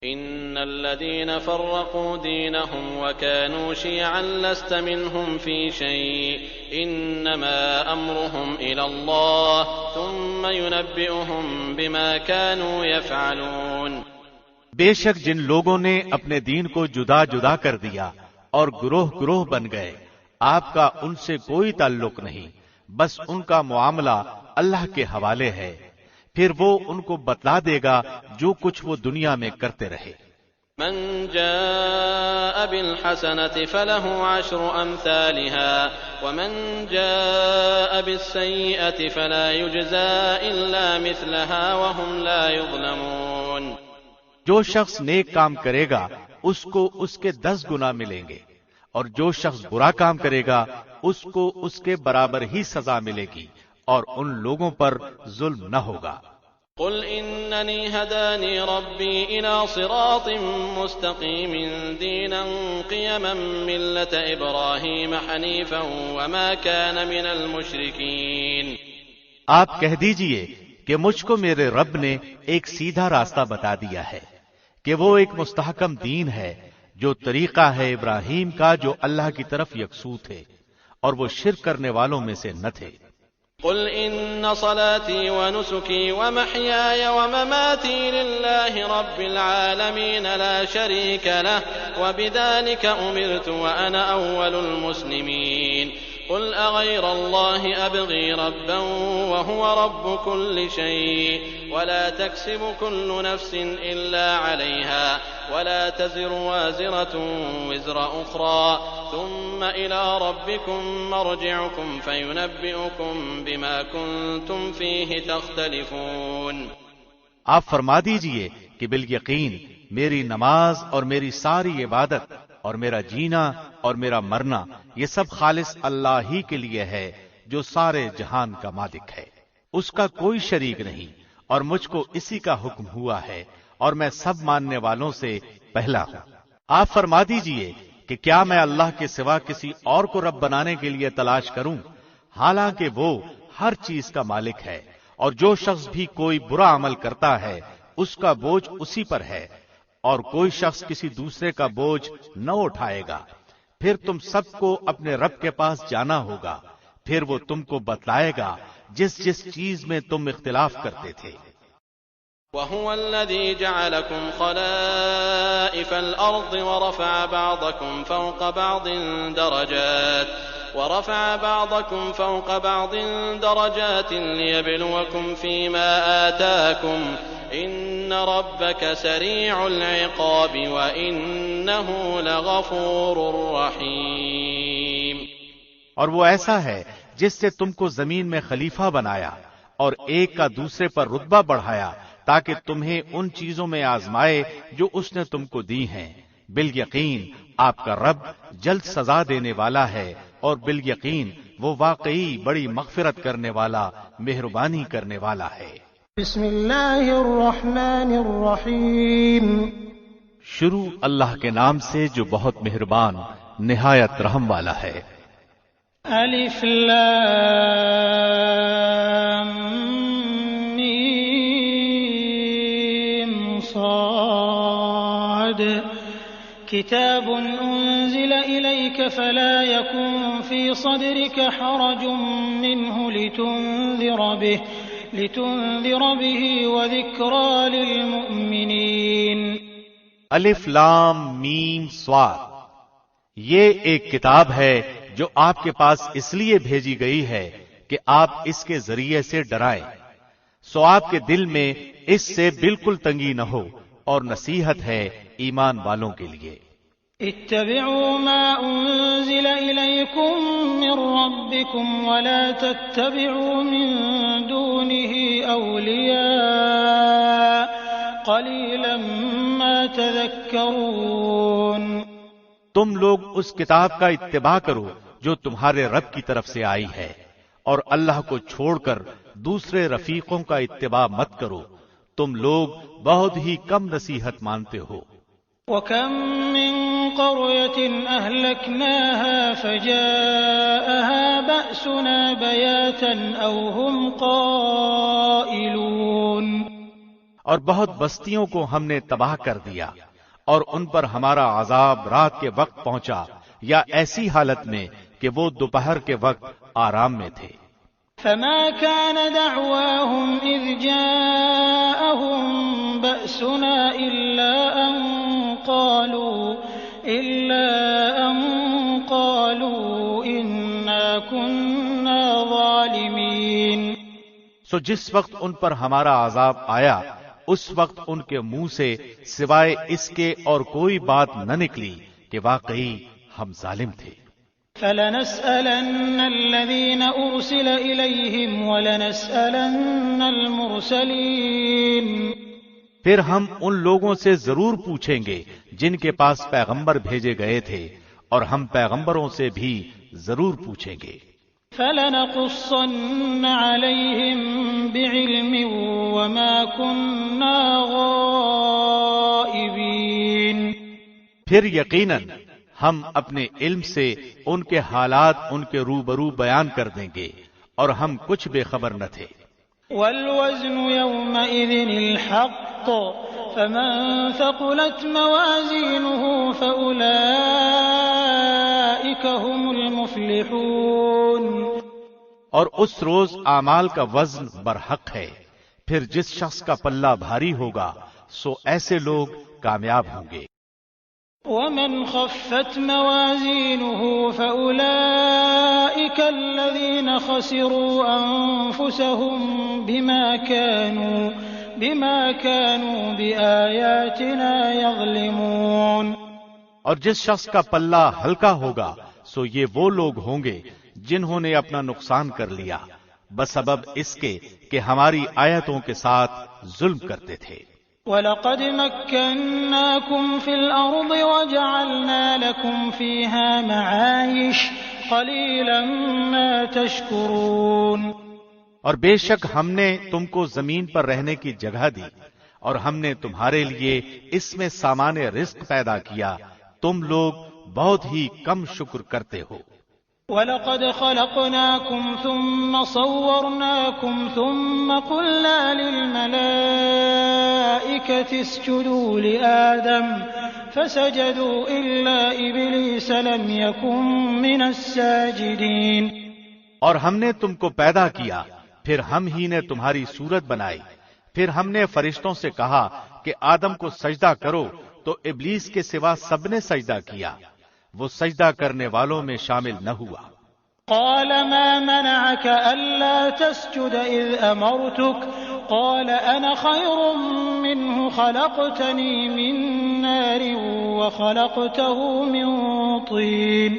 ان الذين فرقوا دينهم وكانوا شيعا لست منهم في شيء انما امرهم الى الله ثم ينبئهم بما كانوا يفعلون۔ بے شک جن لوگوں نے اپنے دین کو جدا جدا کر دیا اور گروہ گروہ بن گئے، آپ کا ان سے کوئی تعلق نہیں، بس ان کا معاملہ اللہ کے حوالے ہے، پھر وہ ان کو بتلا دے گا جو کچھ وہ دنیا میں کرتے رہے۔ من جاء بالحسنة فله 10 أمثالها ومن جاء بالسيئة فلا يجزى إلا مثلها وهم لا يظلمون۔ جو شخص نیک کام کرے گا اس کو اس کے 10 گنا ملیں گے، اور جو شخص برا کام کرے گا اس کو اس کے برابر ہی سزا ملے گی، اور ان لوگوں پر ظلم نہ ہوگا۔ قل انني هداني ربي الى صراط مستقيم دينا قيما ملة ابراهيم حنيفا وما كان من المشركين۔ آپ کہہ دیجئے کہ مجھ کو میرے رب نے ایک سیدھا راستہ بتا دیا ہے کہ وہ ایک مستحکم دین ہے جو طریقہ ہے ابراہیم کا جو اللہ کی طرف یکسو تھے، اور وہ شرک کرنے والوں میں سے نہ تھے۔ قل ان صلاتي ونسكي ومحياي ومماتي لله رب العالمين لا شريك له وبذلك امرت وانا اول المسلمين قل اغير الله ابغي ربا وهو رب كل شيء ولا تكسب كل نفس الا عليها ولا تزر وازرة وزر اخرى ثم الى ربكم مرجعكم فينبئكم بما كنتم فيه تختلفون۔ آپ فرما دیجئے کہ بالیقین میری نماز اور میری ساری عبادت اور میرا جینا اور میرا مرنا یہ سب خالص اللہ ہی کے لیے ہے جو سارے جہان کا مالک ہے، اس کا کوئی شریک نہیں، اور مجھ کو اسی کا حکم ہوا ہے، اور میں سب ماننے والوں سے پہلا ہوں۔ آپ فرما دیجئے کہ کیا میں اللہ کے سوا کسی اور کو رب بنانے کے لیے تلاش کروں، حالانکہ وہ ہر چیز کا مالک ہے، اور جو شخص بھی کوئی برا عمل کرتا ہے اس کا بوجھ اسی پر ہے، اور کوئی شخص کسی دوسرے کا بوجھ نہ اٹھائے گا۔ پھر تم سب کو اپنے رب کے پاس جانا ہوگا، پھر وہ تم کو بتلائے گا جس جس چیز میں تم اختلاف کرتے تھے۔ وَهُوَ الَّذِي جَعَلَكُمْ خَلَائِفَ الْأَرْضِ وَرَفَعَ بَعْضَكُمْ فَوْقَ بَعْضٍ دَرَجَاتٍ لِيَبْلُوَكُمْ فِيمَا آتَاكُمْ إِنَّ رَبَّكَ سَرِيعُ الْعِقَابِ وَإِنَّهُ لَغَفُورٌ رَحِيمٌ۔ اور وہ ایسا ہے جس سے تم کو زمین میں خلیفہ بنایا اور ایک کا دوسرے پر رتبہ بڑھایا تاکہ تمہیں ان چیزوں میں آزمائے جو اس نے تم کو دی ہیں۔ بالیقین آپ کا رب جلد سزا دینے والا ہے، اور بالیقین وہ واقعی بڑی مغفرت کرنے والا، مہربانی کرنے والا ہے۔ بسم اللہ الرحمن الرحیم۔ شروع اللہ کے نام سے جو بہت مہربان نہایت رحم والا ہے۔ الف لام میم صاد كتاب أنزل إليك فلا يكن في صدرك حرج منه لتنذر به وذكرى للمؤمنين الف لام میم صاد، یہ ایک کتاب ہے جو آپ کے پاس اس لیے بھیجی گئی ہے کہ آپ اس کے ذریعے سے ڈرائیں، سو آپ کے دل میں اس سے بالکل تنگی نہ ہو، اور نصیحت ہے ایمان والوں کے لیے۔ اتبعوا ما انزل الیکم من ربکم ولا تتبعوا من دونه اولیاء قلیلا ما تذکرون۔ تم لوگ اس کتاب کا اتباع کرو جو تمہارے رب کی طرف سے آئی ہے، اور اللہ کو چھوڑ کر دوسرے رفیقوں کا اتباع مت کرو، تم لوگ بہت ہی کم نصیحت مانتے ہو۔ وَكَم مِّن قَرْيَةٍ أَهْلَكْنَاهَا فَجَاءَهَا بَأْسُنَا بَيَاتًا أَوْ هُمْ قَائِلُونَ۔ اور بہت بستیوں کو ہم نے تباہ کر دیا، اور ان پر ہمارا عذاب رات کے وقت پہنچا یا ایسی حالت میں کہ وہ دوپہر کے وقت آرام میں تھے۔ فما كان دعواهم إذ جاءهم بأسنا إلا أن قالوا إنا كنا ظالمين۔ سو جس وقت ان پر ہمارا عذاب آیا، اس وقت ان کے منہ سے سوائے اس کے اور کوئی بات نہ نکلی کہ واقعی ہم ظالم تھے۔ فَلَنَسْأَلَنَّ الَّذِينَ أُرْسِلَ إِلَيْهِمْ وَلَنَسْأَلَنَّ الْمُرْسَلِينَ۔ پھر ہم ان لوگوں سے ضرور پوچھیں گے جن کے پاس پیغمبر بھیجے گئے تھے، اور ہم پیغمبروں سے بھی ضرور پوچھیں گے۔ فَلَنَقُصَّنَّ عَلَيْهِمْ بِعِلْمٍ وَمَا كُنَّا غَائِبِينَ۔ پھر یقیناً ہم اپنے علم سے ان کے حالات ان کے روبرو بیان کر دیں گے، اور ہم کچھ بے خبر نہ تھے۔ وَالْوَزْنُ يَوْمَئِذٍ الْحَقُّ فَمَنْ ثَقُلَتْ مَوَازِينُهُ فَأُولَئِكَ هُمُ الْمُفْلِحُونَ۔ اور اس روز اعمال کا وزن برحق ہے، پھر جس شخص کا پلہ بھاری ہوگا سو ایسے لوگ کامیاب ہوں گے۔ وَمَنْ خَفَّتْ مَوَازِينُهُ فَأُولَئِكَ الَّذِينَ خَسِرُوا أَنفُسَهُمْ بِمَا كَانُوا بِآيَاتِنَا يَظْلِمُونَ۔ اور جس شخص کا پلہ ہلکا ہوگا سو یہ وہ لوگ ہوں گے جنہوں نے اپنا نقصان کر لیا بسبب اس کے کہ ہماری آیتوں کے ساتھ ظلم کرتے تھے۔ وَلَقَدْ مَكَّنَّاكُمْ فِي الْأَرْضِ وَجَعَلْنَا لَكُمْ فِيهَا مَعَايِشَ قَلِيلًا مَا تَشْكُرُونَ۔ اور بے شک ہم نے تم کو زمین پر رہنے کی جگہ دی، اور ہم نے تمہارے لیے اس میں سامان رزق پیدا کیا، تم لوگ بہت ہی کم شکر کرتے ہو۔ وَلَقَدْ خَلَقْنَاكُمْ ثُمَّ صَوَّرْنَاكُمْ ثُمَّ قُلْنَا لِلْمَلَائِكَةِ اسْجُدُوا لِآدَمَ فَسَجَدُوا إِلَّا إِبْلِيسَ لَمْ يَكُنْ مِنَ السَّاجِدِينَ۔ اور ہم نے تم کو پیدا کیا، پھر ہم ہی نے تمہاری صورت بنائی، پھر ہم نے فرشتوں سے کہا کہ آدم کو سجدہ کرو، تو ابلیس کے سوا سب نے سجدہ کیا، وہ سجدہ کرنے والوں میں شامل نہ ہوا۔ قال ما منعك ألا تسجد إذ أمرتك قال أنا خير منه خلقتني من نار وخلقته من طين۔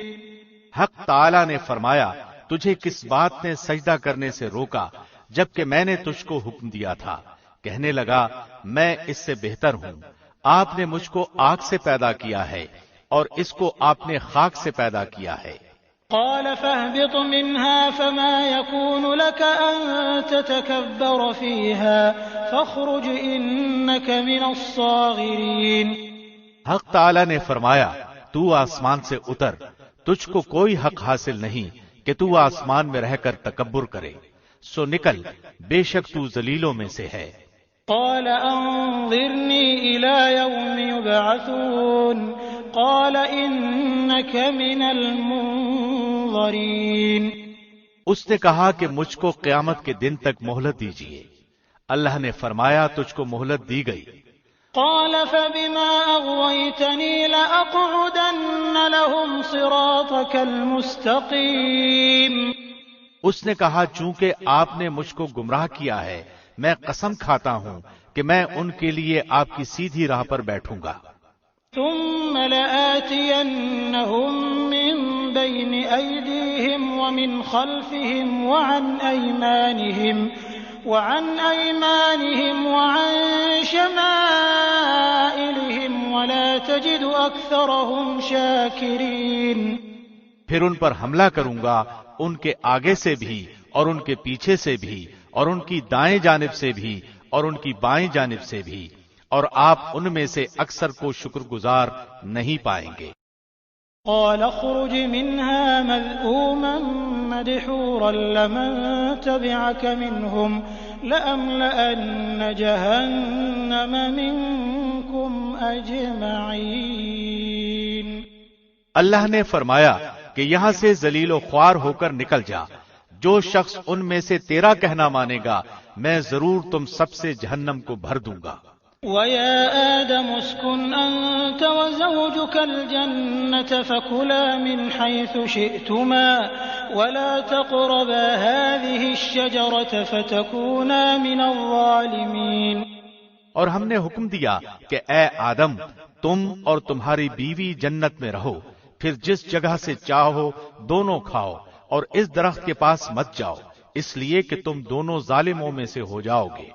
حق تعالی نے فرمایا، تجھے کس بات نے سجدہ کرنے سے روکا جبکہ میں نے تجھ کو حکم دیا تھا؟ کہنے لگا، میں اس سے بہتر ہوں، آپ نے مجھ کو آگ سے پیدا کیا ہے اور اس کو آپ نے خاک سے پیدا کیا ہے۔ قال فاهبط منها فما يكون لك أن تتكبر فيها فاخرج إنك من الصاغرين۔ حق تعالی نے فرمایا، تو آسمان سے اتر، تجھ کو کوئی حق حاصل نہیں کہ تو آسمان میں رہ کر تکبر کرے، سو نکل، بے شک تو ذلیلوں میں سے ہے۔ قال انظرني إلى يوم يبعثون قال إنك من المنظرين۔ اس نے کہا کہ مجھ کو قیامت کے دن تک مہلت دیجیے۔ اللہ نے فرمایا تجھ کو مہلت دی گئی۔ قال فبما أغويتني لأقعدن لهم صراطك المستقيم۔ اس نے کہا چونکہ آپ نے مجھ کو گمراہ کیا ہے میں قسم کھاتا ہوں کہ میں ان کے لیے آپ کی سیدھی راہ پر بیٹھوں گا۔ ثم لآتينهم من بين أيديهم ومن خلفهم وعن أيمانهم وعن شمائلهم ولا تجد أكثرهم شاكرين۔ پھر ان پر حملہ کروں گا، ان کے آگے سے بھی اور ان کے پیچھے سے بھی اور ان کی دائیں جانب سے بھی اور ان کی بائیں جانب سے بھی، اور آپ ان میں سے اکثر کو شکر گزار نہیں پائیں گے۔ قال اخرج منها مذءوما مدحورا لمن تبعك منهم لأملأن جهنم منكم أجمعين۔ اللہ نے فرمایا کہ یہاں سے ذلیل و خوار ہو کر نکل جا، جو شخص ان میں سے تیرا کہنا مانے گا میں ضرور تم سب سے جہنم کو بھر دوں گا۔ وَيَا آدَمُ اسْكُنْ أَنْتَ وَزَوْجُكَ الْجَنَّةَ فَكُلَا مِنْ حَيْثُ شِئْتُمَا وَلَا تَقْرَبَا هَذِهِ الشَّجَرَةَ فَتَكُونَا مِنَ الظَّالِمِينَ۔ اور ہم نے حکم دیا کہ اے آدم تم اور تمہاری بیوی جنت میں رہو، پھر جس جگہ سے چاہو دونوں کھاؤ اور اس درخت کے پاس مت جاؤ، اس لیے کہ تم دونوں ظالموں میں سے ہو جاؤ گے۔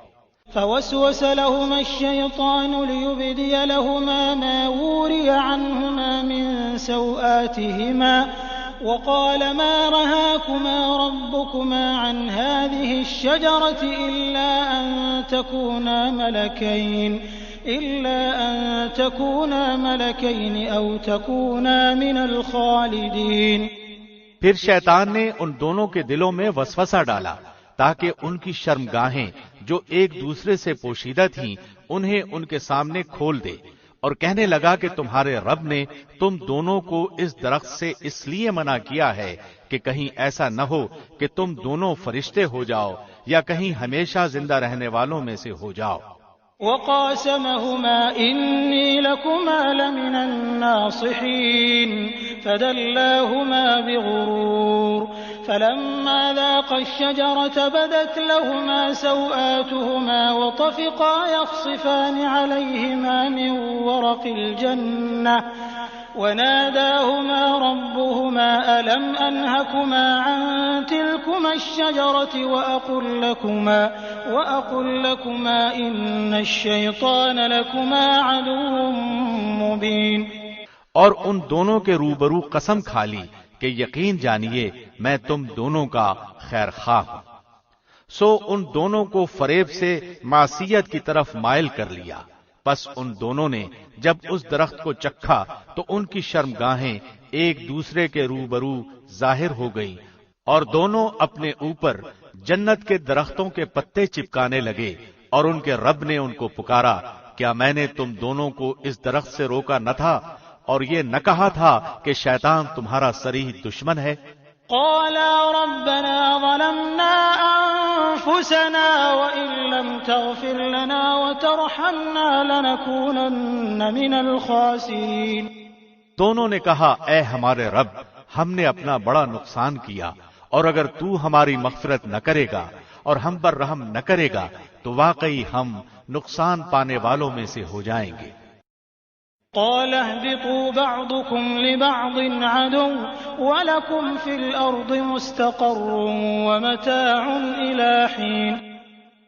فوسوس لهما الشيطان ليبدي لهما ما وري عنهما من سوآتهما وقال ما رهاكما ربكما عن هذه الشجرة إلا أن تكونا ملكين أو تكونا من الخالدين۔ پھر شیطان نے ان دونوں کے دلوں میں وسوسہ ڈالا تاکہ ان کی شرمگاہیں جو ایک دوسرے سے پوشیدہ تھیں انہیں ان کے سامنے کھول دے، اور کہنے لگا کہ تمہارے رب نے تم دونوں کو اس درخت سے اس لیے منع کیا ہے کہ کہیں ایسا نہ ہو کہ تم دونوں فرشتے ہو جاؤ یا کہیں ہمیشہ زندہ رہنے والوں میں سے ہو جاؤ۔ وقاسمهما إني لكما لمن الناصحين فدلاهما بغرور فلما ذاقا الشجرة بدت لهما سوآتهما وطفقا يخصفان عليهما من ورق الجنة وناداهما ربهما ألم أنهكما عن تلكما الشجرة وأقل لكما إن الشيطان لكما عدو مبين۔ اور ان دونوں کے روبرو قسم کھا لی کہ یقین جانیے میں تم دونوں کا خیر خواہ ہوں۔ سو ان دونوں کو فریب سے معصیت کی طرف مائل کر لیا، پس ان دونوں نے جب اس درخت کو چکھا تو ان کی شرمگاہیں ایک دوسرے کے روبرو ظاہر ہو گئیں، اور دونوں اپنے اوپر جنت کے درختوں کے پتے چپکانے لگے، اور ان کے رب نے ان کو پکارا، کیا میں نے تم دونوں کو اس درخت سے روکا نہ تھا اور یہ نہ کہا تھا کہ شیطان تمہارا صریح دشمن ہے؟ قالا ربنا ظلمنا أنفسنا وإن لم تغفر لنا وترحمنا لنكونن من الخاسرين۔ دونوں نے کہا اے ہمارے رب ہم نے اپنا بڑا نقصان کیا، اور اگر تو ہماری مغفرت نہ کرے گا اور ہم پر رحم نہ کرے گا تو واقعی ہم نقصان پانے والوں میں سے ہو جائیں گے۔ قال اهبطوا بعضكم لبعض عدو ولكم في الأرض مستقر ومتاع إلى حين۔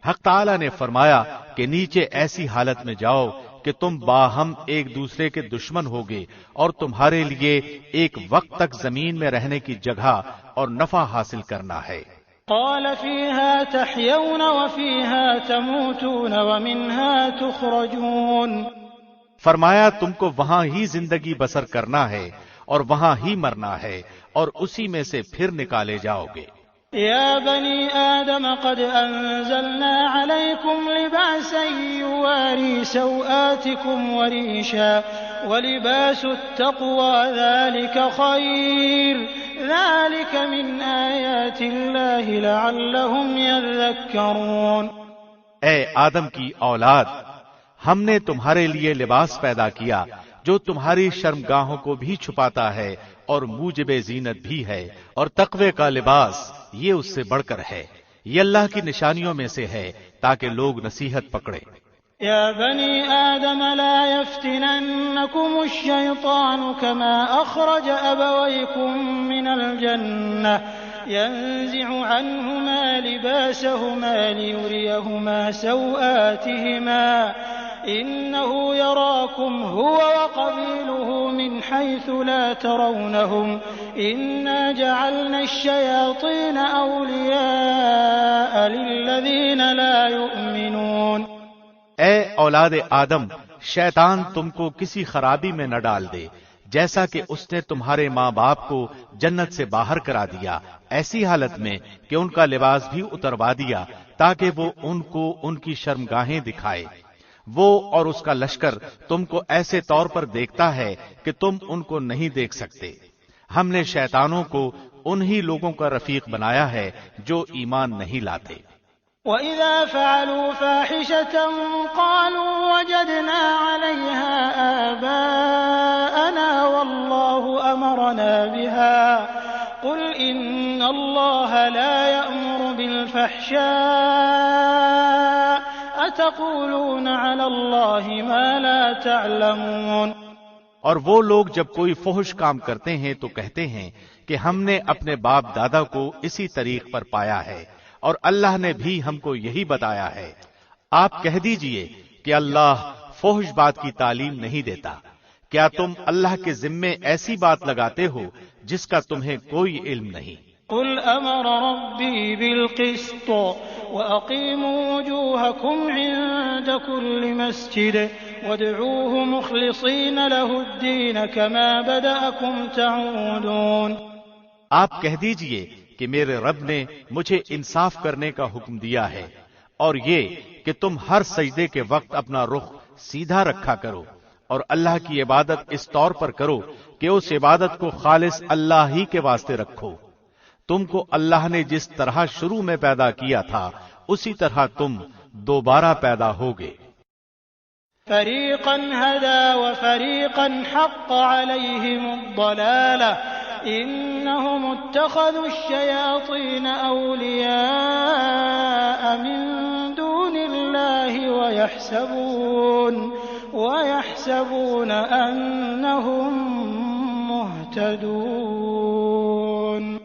حق تعالی نے فرمایا کہ نیچے ایسی حالت میں جاؤ کہ تم باہم ایک دوسرے کے دشمن ہوگے، اور تمہارے لیے ایک وقت تک زمین میں رہنے کی جگہ اور نفع حاصل کرنا ہے۔ قال فيها تحيون وفيها تموتون ومنها تخرجون۔ فرمایا تم کو وہاں ہی زندگی بسر کرنا ہے اور وہاں ہی مرنا ہے اور اسی میں سے پھر نکالے جاؤ گے۔ يا بني آدم قد أنزلنا عليكم لباسا يواري سوآتكم وريشا ولباس التقوى ذلك خير ذلك من آيات الله لعلهم يذكرون۔ اے آدم کی اولاد، ہم نے تمہارے لیے لباس پیدا کیا جو تمہاری شرمگاہوں کو بھی چھپاتا ہے اور موجب زینت بھی ہے، اور تقوی کا لباس یہ اس سے بڑھ کر ہے، یہ اللہ کی نشانیوں میں سے ہے تاکہ لوگ نصیحت پکڑیں۔ يا بني آدم لا يفتننكم الشيطان كما أخرج أبويكم من الجنة ينزع عنهما لباسهما ليريهما سوآتهما إنه يراكم هو وقبيله من حيث لا ترونهم إنا جعلنا الشياطين أولياء للذين لا يؤمنون۔ اے اولاد آدم، شیطان تم کو کسی خرابی میں نہ ڈال دے، جیسا کہ اس نے تمہارے ماں باپ کو جنت سے باہر کرا دیا ایسی حالت میں کہ ان کا لباس بھی اتروا دیا تاکہ وہ ان کو ان کی شرمگاہیں دکھائے۔ وہ اور اس کا لشکر تم کو ایسے طور پر دیکھتا ہے کہ تم ان کو نہیں دیکھ سکتے۔ ہم نے شیطانوں کو انہی لوگوں کا رفیق بنایا ہے جو ایمان نہیں لاتے۔ وَإِذَا فَعَلُوا فَاحِشَةً قَالُوا وَجَدْنَا عَلَيْهَا آبَاءَنَا وَاللَّهُ أَمَرَنَا بِهَا قُلْ إِنَّ اللَّهَ لَا يَأْمُرُ بِالْفَحْشَاءِ أَتَقُولُونَ عَلَى اللَّهِ مَا لَا تَعْلَمُونَ۔ اور وہ لوگ جب کوئی فحش کام کرتے ہیں تو کہتے ہیں کہ ہم نے اپنے باپ دادا کو اسی طریق پر پایا ہے اور اللہ نے بھی ہم کو یہی بتایا ہے۔ آپ کہہ دیجئے کہ اللہ فحش بات کی تعلیم نہیں دیتا۔ کیا تم اللہ کے ذمے ایسی بات لگاتے ہو جس کا تمہیں کوئی علم نہیں؟ قل امر ربی بالقسط واقیموا وجوہکم عند کل مسجد وادعوه مخلصین له الدین کما بدأکم تعودون۔ آپ کہہ دیجئے کہ میرے رب نے مجھے انصاف کرنے کا حکم دیا ہے، اور یہ کہ تم ہر سجدے کے وقت اپنا رخ سیدھا رکھا کرو اور اللہ کی عبادت اس طور پر کرو کہ اس عبادت کو خالص اللہ ہی کے واسطے رکھو۔ تم کو اللہ نے جس طرح شروع میں پیدا کیا تھا اسی طرح تم دوبارہ پیدا ہوگے۔ فریقا هدى وفریقا حق علیہم الضلالہ انہم اتخذوا الشیاطین اولیاء من دون اللہ ویحسبون انہم مہتدون۔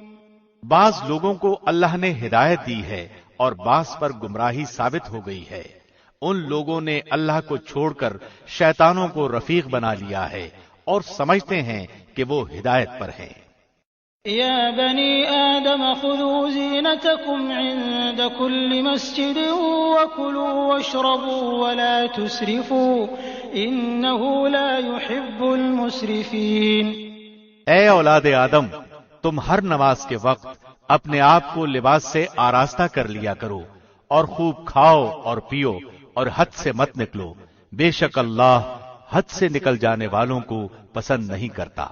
بعض لوگوں کو اللہ نے ہدایت دی ہے اور بعض پر گمراہی ثابت ہو گئی ہے۔ ان لوگوں نے اللہ کو چھوڑ کر شیطانوں کو رفیق بنا لیا ہے اور سمجھتے ہیں کہ وہ ہدایت پر ہیں۔ یا بنی آدم خذوا زینتکم عند کل مسجد وکلوا واشربوا ولا تسرفوا انہ لا يحب المسرفین۔ اے اولاد آدم، تم ہر نماز کے وقت اپنے آپ کو لباس سے آراستہ کر لیا کرو اور خوب کھاؤ اور پیو اور حد سے مت نکلو، بے شک اللہ حد سے نکل جانے والوں کو پسند نہیں کرتا۔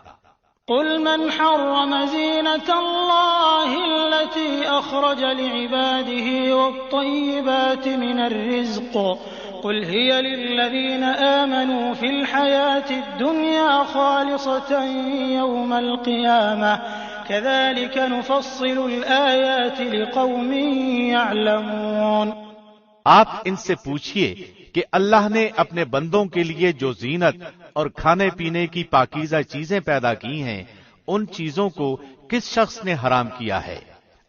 قل من حرم زینة اللہ التي اخرج لعباده والطیبات من الرزق قل هي للذین آمنوا في الحياة الدنيا خالصة يوم القيامة كذلك نفصل الآيات لقوم يعلمون۔ آپ ان سے پوچھئے کہ اللہ نے اپنے بندوں کے لیے جو زینت اور کھانے پینے کی پاکیزہ چیزیں پیدا کی ہیں ان چیزوں کو کس شخص نے حرام کیا ہے؟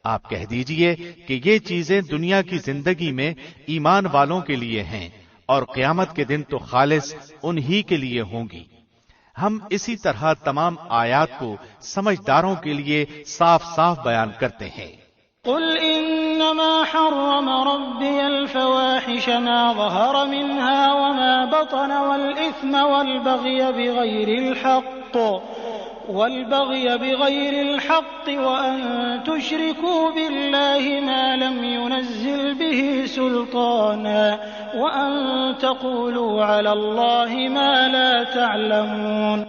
آپ کہہ دیجئے کہ یہ چیزیں دنیا کی زندگی میں ایمان والوں کے لیے ہیں اور قیامت کے دن تو خالص انہی کے لیے ہوں گی۔ ہم اسی طرح تمام آیات کو سمجھداروں کے لیے صاف صاف بیان کرتے ہیں۔ قل انما حرم ربی الفواحش ما ظهر منها وما بطن والاثم والبغي بغير الحق وان تشركوا بالله ما لم ينزل به سلطانا وان تقولوا على الله ما لا تعلمون۔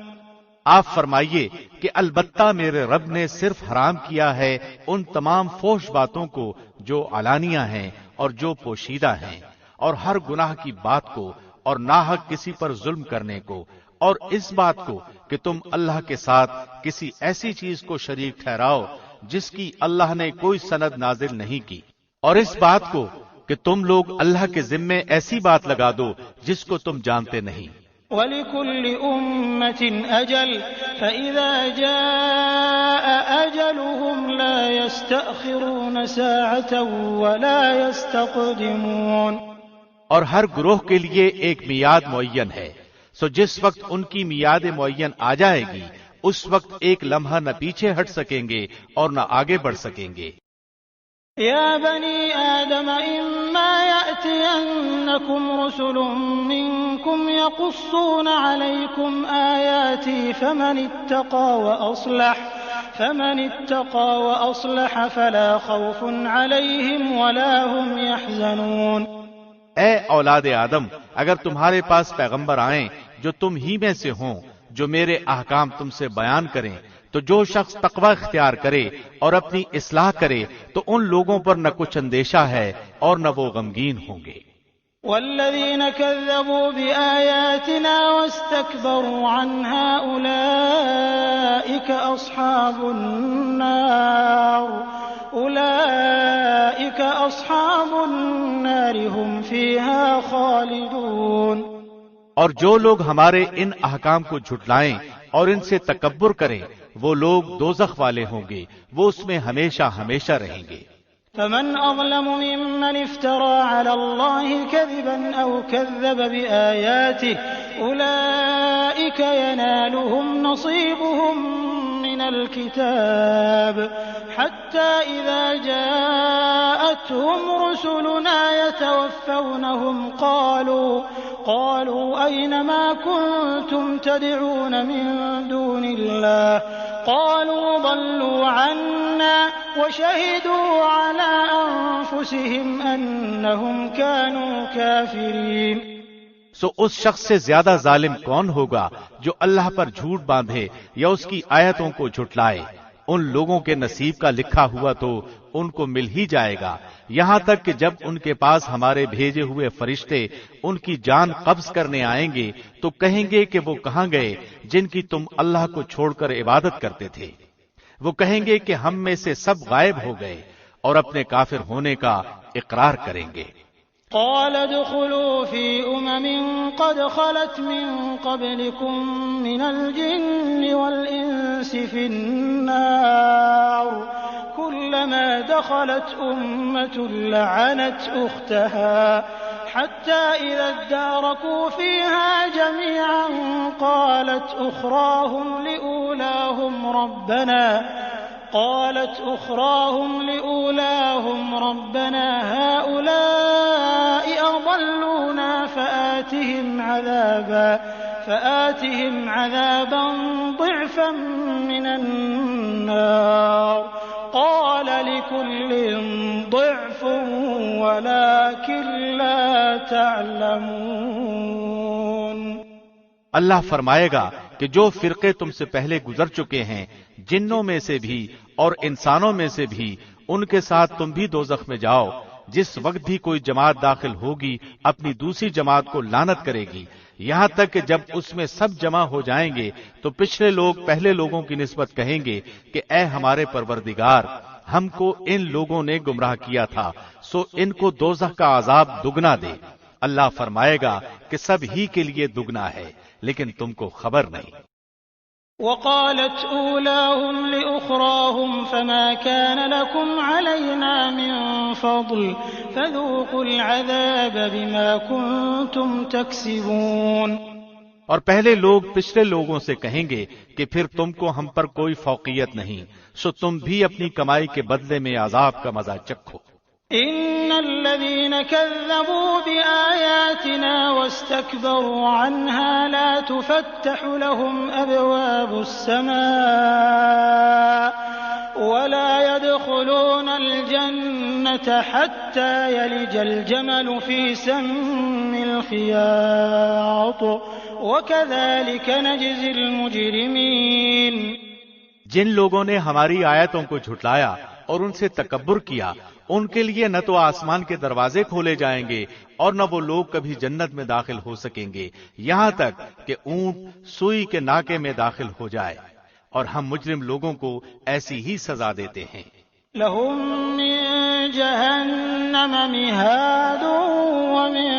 آپ فرمائیے کہ البتہ میرے رب نے صرف حرام کیا ہے ان تمام فحش باتوں کو جو علانیہ ہیں اور جو پوشیدہ ہیں، اور ہر گناہ کی بات کو، اور ناحق کسی پر ظلم کرنے کو، اور اس بات کو کہ تم اللہ کے ساتھ کسی ایسی چیز کو شریک ٹھہراؤ جس کی اللہ نے کوئی سند نازل نہیں کی، اور اس بات کو کہ تم لوگ اللہ کے ذمے ایسی بات لگا دو جس کو تم جانتے نہیں۔ وَلِكُلِّ أُمَّةٍ أَجَلٌ فَإِذَا جَاءَ أَجَلُهُمْ لَا يَسْتَأْخِرُونَ سَاعَةً وَلَا يَسْتَقْدِمُونَ۔ اور ہر گروہ کے لیے ایک میعاد معین ہے، سو جس وقت ان کی میعاد معین آ جائے گی اس وقت ایک لمحہ نہ پیچھے ہٹ سکیں گے اور نہ آگے بڑھ سکیں گے۔ يا بني آدم إما يأتينكم رسل منكم يقصون عليكم آياتي فمن اتقى وأصلح فلا خوف عليهم ولا هم يحزنون۔ اے اولاد آدم، اگر تمہارے پاس پیغمبر آئیں جو تم ہی میں سے ہوں، جو میرے احکام تم سے بیان کریں، تو جو شخص تقوی اختیار کرے اور اپنی اصلاح کرے تو ان لوگوں پر نہ کچھ اندیشہ ہے اور نہ وہ غمگین ہوں گے۔ والذین کذبوا بآیاتنا واستکبروا عنها اولئک اصحاب النار هم فیہا خالدون۔ اور جو لوگ ہمارے ان احکام کو جھٹلائیں اور ان سے تکبر کریں وہ لوگ دوزخ والے ہوں گے، وہ اس میں ہمیشہ ہمیشہ رہیں گے۔ فمن اظلم ممن افترى على الله كذبا او كذب بآياته اولئك ينالهم نصيبهم من الكتاب حتى اذا جاءتهم رسلنا يتوفونهم قالوا أين ما كنتم تدعون من دون الله قالوا ضلوا عنا وشهدوا على أنفسهم أنهم كانوا كافرين۔ سو اس شخص سے زیادہ ظالم کون ہوگا جو اللہ پر جھوٹ باندھے یا اس کی آیتوں کو جھٹلائے؟ ان لوگوں کے نصیب کا لکھا ہوا تو ان کو مل ہی جائے گا، یہاں تک کہ جب ان کے پاس ہمارے بھیجے ہوئے فرشتے ان کی جان قبض کرنے آئیں گے تو کہیں گے کہ وہ کہاں گئے جن کی تم اللہ کو چھوڑ کر عبادت کرتے تھے؟ وہ کہیں گے کہ ہم میں سے سب غائب ہو گئے، اور اپنے کافر ہونے کا اقرار کریں گے۔ قال ادخلوا في قد خلت من قبلكم من الجن والإنس في النار كلما دخلت أمة لعنت أختها حتى إذا اداركوا فيها جميعا قالت أخراهم لأولاهم ربنا هؤلاء أضلونا فآتهم عذابا ضعفا من النار قال لكل ضعف ولكن لا تعلمون۔ اللہ فرمائے گا کہ جو فرقے تم سے پہلے گزر چکے ہیں جنوں میں سے بھی اور انسانوں میں سے بھی ان کے ساتھ تم بھی دوزخ میں جاؤ، جس وقت بھی کوئی جماعت داخل ہوگی اپنی دوسری جماعت کو لعنت کرے گی، یہاں تک کہ جب اس میں سب جمع ہو جائیں گے تو پچھلے لوگ پہلے لوگوں کی نسبت کہیں گے کہ اے ہمارے پروردگار، ہم کو ان لوگوں نے گمراہ کیا تھا، سو ان کو دوزخ کا عذاب دگنا دے۔ اللہ فرمائے گا کہ سب ہی کے لیے دگنا ہے، لیکن تم کو خبر نہیں۔ وقالت أولاهم لأخراهم فما كان لكم علينا من فضل فذوقوا العذاب بما كنتم تكسبون۔ اور پہلے لوگ پچھلے لوگوں سے کہیں گے کہ پھر تم کو ہم پر کوئی فوقیت نہیں، سو تم بھی اپنی کمائی کے بدلے میں عذاب کا مزہ چکھو۔ ان الذين كذبوا بآياتنا واستكبروا عنها لا تفتح لهم ابواب السماء ولا يدخلون الجنة حتى يلج الجمل في سم الخياط وكذلك نجزي المجرمين۔ جن لوگوں نے ہماری آیتوں کو جھٹلایا اور ان سے تکبر کیا، ان کے لیے نہ تو آسمان کے دروازے کھولے جائیں گے اور نہ وہ لوگ کبھی جنت میں داخل ہو سکیں گے، یہاں تک کہ اونٹ سوئی کے ناکے میں داخل ہو جائے، اور ہم مجرم لوگوں کو ایسی ہی سزا دیتے ہیں۔ لهم من جهنم مهاد ومن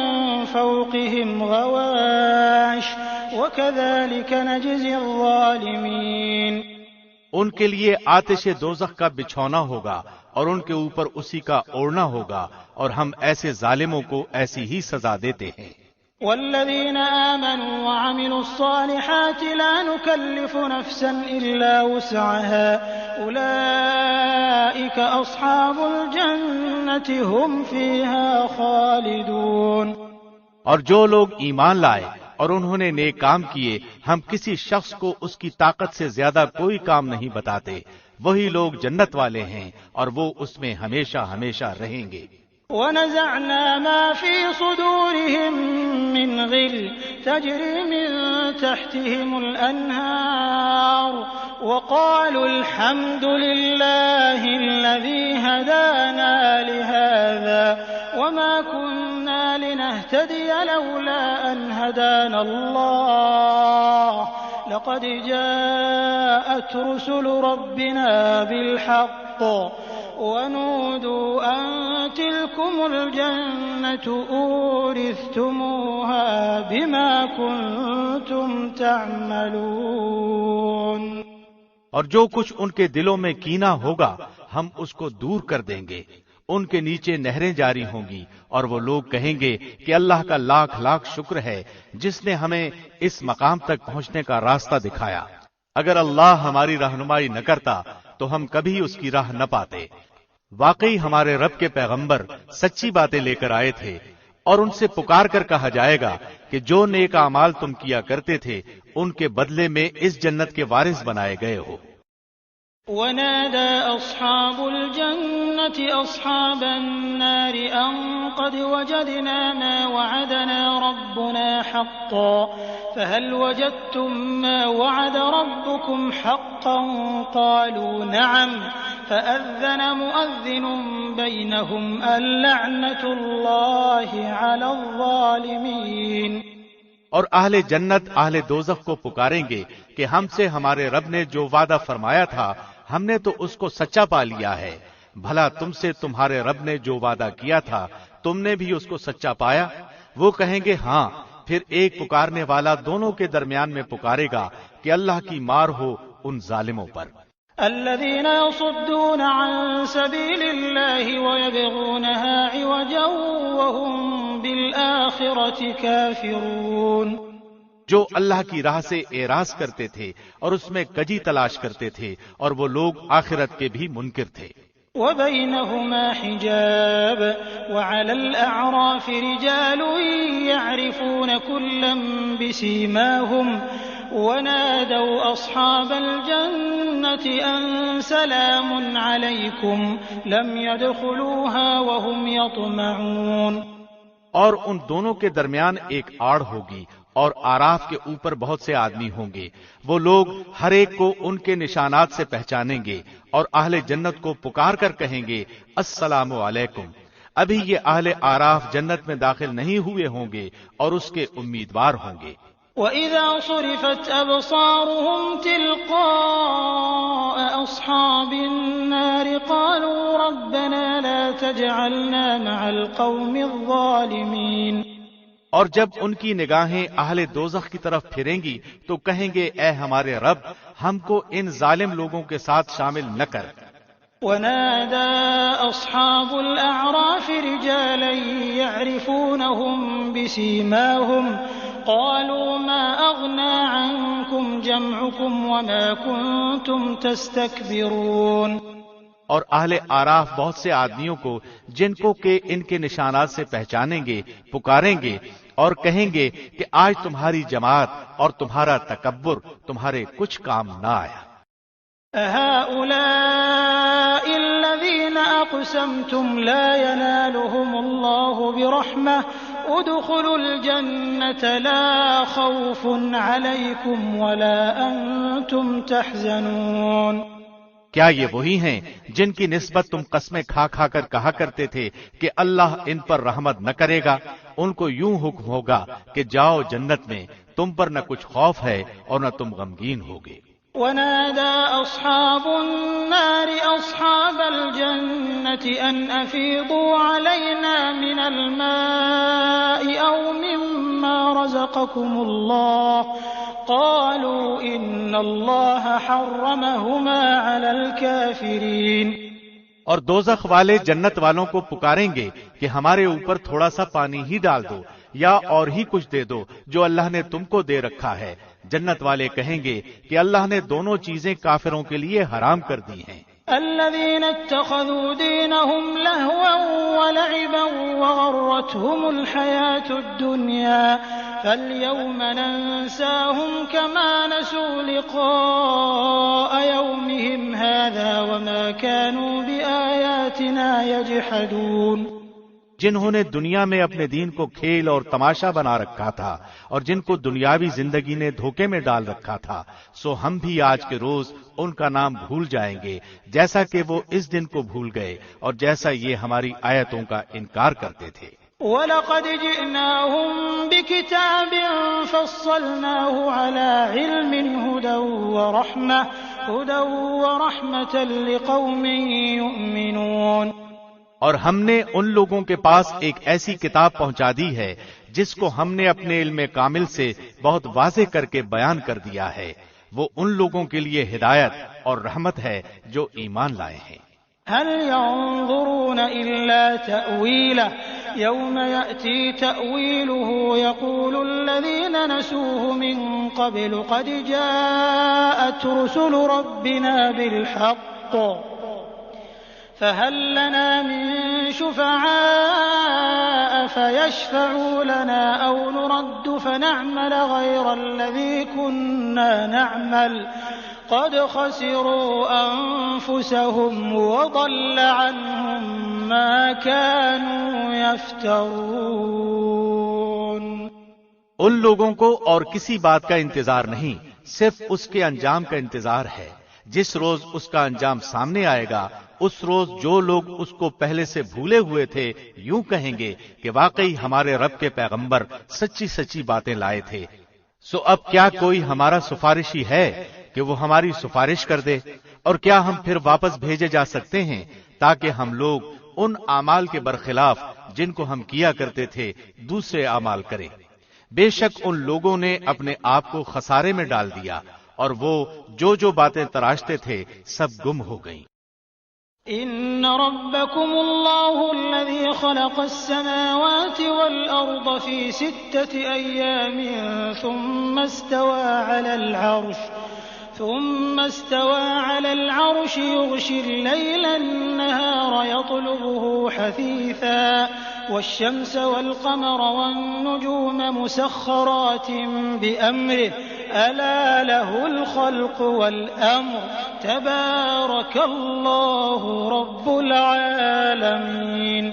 فوقهم غواش وكذلك نجزي الظالمين۔ ان کے لیے آتش دوزخ کا بچھونا ہوگا اور ان کے اوپر اسی کا اوڑھنا ہوگا، اور ہم ایسے ظالموں کو ایسی ہی سزا دیتے ہیں۔ والذين آمنوا وعملوا الصالحات لا نكلف نفسا إلا وسعها أولئك أصحاب الجنة هم فيها خالدون۔ اور جو لوگ ایمان لائے اور انہوں نے نیک کام کیے، ہم کسی شخص کو اس کی طاقت سے زیادہ کوئی کام نہیں بتاتے، وہی لوگ جنت والے ہیں اور وہ اس میں ہمیشہ ہمیشہ رہیں گے۔ ونزعنا ما في صدورهم من غل تجري من تحتهم الأنهار وقالوا الحمد لله الذي هدانا لهذا وما كنا لنهتدي لولا أن هدانا الله لقد جاءت رسل ربنا بالحق ونودوا أن تلكم الجنة أورثتموها بما كنتم تعملون۔ اور جو کچھ ان کے دلوں میں کینہ ہوگا ہم اس کو دور کر دیں گے، ان کے نیچے نہریں جاری ہوں گی، اور وہ لوگ کہیں گے کہ اللہ کا لاکھ لاکھ شکر ہے جس نے ہمیں اس مقام تک پہنچنے کا راستہ دکھایا، اگر اللہ ہماری رہنمائی نہ کرتا تو ہم کبھی اس کی راہ نہ پاتے۔ واقعی ہمارے رب کے پیغمبر سچی باتیں لے کر آئے تھے، اور ان سے پکار کر کہا جائے گا کہ جو نیک اعمال تم کیا کرتے تھے ان کے بدلے میں اس جنت کے وارث بنائے گئے ہو۔ ونادى أصحاب الجنة أصحاب النار أن قد وجدنا ما وعدنا ربنا حقا فهل وجدتم ما وعد ربكم حقا قالوا نعم فأذن مؤذن بينهم اللعنة الله على الظالمين۔ اور اہل جنت اہل دوزخ کو پکاریں گے کہ ہم سے ہمارے رب نے جو وعدہ فرمایا تھا ہم نے تو اس کو سچا پا لیا ہے، بھلا تم سے تمہارے رب نے جو وعدہ کیا تھا تم نے بھی اس کو سچا پایا؟ وہ کہیں گے ہاں، پھر ایک پکارنے والا دونوں کے درمیان میں پکارے گا کہ اللہ کی مار ہو ان ظالموں پر۔ الذين يصدون عن سبيل الله ويبغونها عوجا وهم بالآخرة كافرون۔ جو اللہ کی راہ سے اعراض کرتے تھے اور اس میں کجی تلاش کرتے تھے، اور وہ لوگ آخرت کے بھی منکر تھے۔ وبينهما حجاب وعلى الأعراف رجال يعرفون كلا بسيماهم ونادوا أصحاب الجنة أن سلام عليكم لم يدخلوها وهم يطمعون۔ اور ان دونوں کے درمیان ایک آڑ ہوگی، اور آراف کے اوپر بہت سے آدمی ہوں گے، وہ لوگ ہر ایک کو ان کے نشانات سے پہچانیں گے، اور اہل جنت کو پکار کر کہیں گے السلام علیکم۔ ابھی یہ اہل آراف جنت میں داخل نہیں ہوئے ہوں گے اور اس کے امیدوار ہوں گے۔ وَإِذَا صُرِفَتْ أَبْصَارُهُمْ تِلْقَاءَ أَصْحَابِ النَّارِ قَالُوا رَبَّنَا لَا تَجْعَلْنَا مَعَ الْقَوْمِ الظَّالِمِينَ۔ اور جب ان کی نگاہیں اہل دوزخ کی طرف پھریں گی تو کہیں گے اے ہمارے رب، ہم کو ان ظالم لوگوں کے ساتھ شامل نہ کر۔ ونادى أصحاب الأعراف رجالا يعرفونهم بسيماهم قالوا ما أغنى عنكم جمعكم وما كنتم تستكبرون۔ اور اہل آراف بہت سے آدمیوں کو جن کو کہ ان کے نشانات سے پہچانیں گے پکاریں گے اور کہیں گے کہ آج تمہاری جماعت اور تمہارا تکبر تمہارے کچھ کام نہ آیا۔ هؤلاء الذين أقسمتم لا ينالهم الله برحمة ادخلوا الجنة لا خوف عليكم ولا أنتم تحزنون۔ کیا یہ وہی ہیں جن کی نسبت تم قسمیں کھا کھا کر کہا کرتے تھے کہ اللہ ان پر رحمت نہ کرے گا؟ ان کو یوں حکم ہوگا کہ جاؤ جنت میں، تم پر نہ کچھ خوف ہے اور نہ تم غمگین ہوگے۔ ونادى أصحاب النار أصحاب الجنة أن أفيضوا علينا من الماء أو مما رزقكم الله قالوا إن الله حرمهما على الكافرين۔ اور دوزخ والے جنت والوں کو پکاریں گے کہ ہمارے اوپر تھوڑا سا پانی ہی ڈال دو یا اور ہی کچھ دے دو جو اللہ نے تم کو دے رکھا ہے۔ جنت والے کہیں گے کہ اللہ نے دونوں چیزیں کافروں کے لیے حرام کر دی ہیں۔ الذين اتخذوا دينهم لهوا ولعبا وغرتهم الحياة الدنيا فاليوم ننساهم كما نسوا لقاء يومهم هذا وما كانوا بآياتنا يجحدون۔ جنہوں نے دنیا میں اپنے دین کو کھیل اور تماشا بنا رکھا تھا اور جن کو دنیاوی زندگی نے دھوکے میں ڈال رکھا تھا، سو ہم بھی آج کے روز ان کا نام بھول جائیں گے جیسا کہ وہ اس دن کو بھول گئے اور جیسا یہ ہماری آیتوں کا انکار کرتے تھے۔ وَلَقَدْ جِئْنَاهُمْ بِكِتَابٍ فَصَّلْنَاهُ عَلَى عِلْمٍ هُدًى وَرَحْمَةً لِقَوْمٍ يُؤْمِنُونَ۔ اور ہم نے ان لوگوں کے پاس ایک ایسی کتاب پہنچا دی ہے جس کو ہم نے اپنے علم کامل سے بہت واضح کر کے بیان کر دیا ہے، وہ ان لوگوں کے لیے ہدایت اور رحمت ہے جو ایمان لائے ہیں۔ هل ينظرون إلا تأويله يوم يأتي تأويله يقول الذين نسوه من قبل قد جاءت رسل ربنا بالحق فهل لنا من شفعاء فيشفعوا لنا أو نرد فنعمل غير الذي كنا نعمل قد خسروا أنفسهم وضل عنهم ما كانوا يفترون۔ ان لوگوں کو اور کسی بات کا انتظار نہیں، صرف اس کے انجام کا انتظار ہے۔ جس روز اس کا انجام سامنے آئے گا اس روز جو لوگ اس کو پہلے سے بھولے ہوئے تھے یوں کہیں گے کہ واقعی ہمارے رب کے پیغمبر سچی سچی باتیں لائے تھے، سو اب کیا کوئی ہمارا سفارشی ہے کہ وہ ہماری سفارش کر دے؟ اور کیا ہم پھر واپس بھیجے جا سکتے ہیں تاکہ ہم لوگ ان اعمال کے برخلاف جن کو ہم کیا کرتے تھے دوسرے اعمال کریں؟ بے شک ان لوگوں نے اپنے آپ کو خسارے میں ڈال دیا اور وہ جو باتیں تراشتے تھے سب گم ہو گئیں۔ ان ربكم الله الذي خلق السماوات والارض في 6 ايام ثم استوى على العرش يغشي الليل النهار يطلبه حثيثا والشمس والقمر والنجوم مسخرات بأمره ألا له الخلق والأمر تبارك الله رب العالمين۔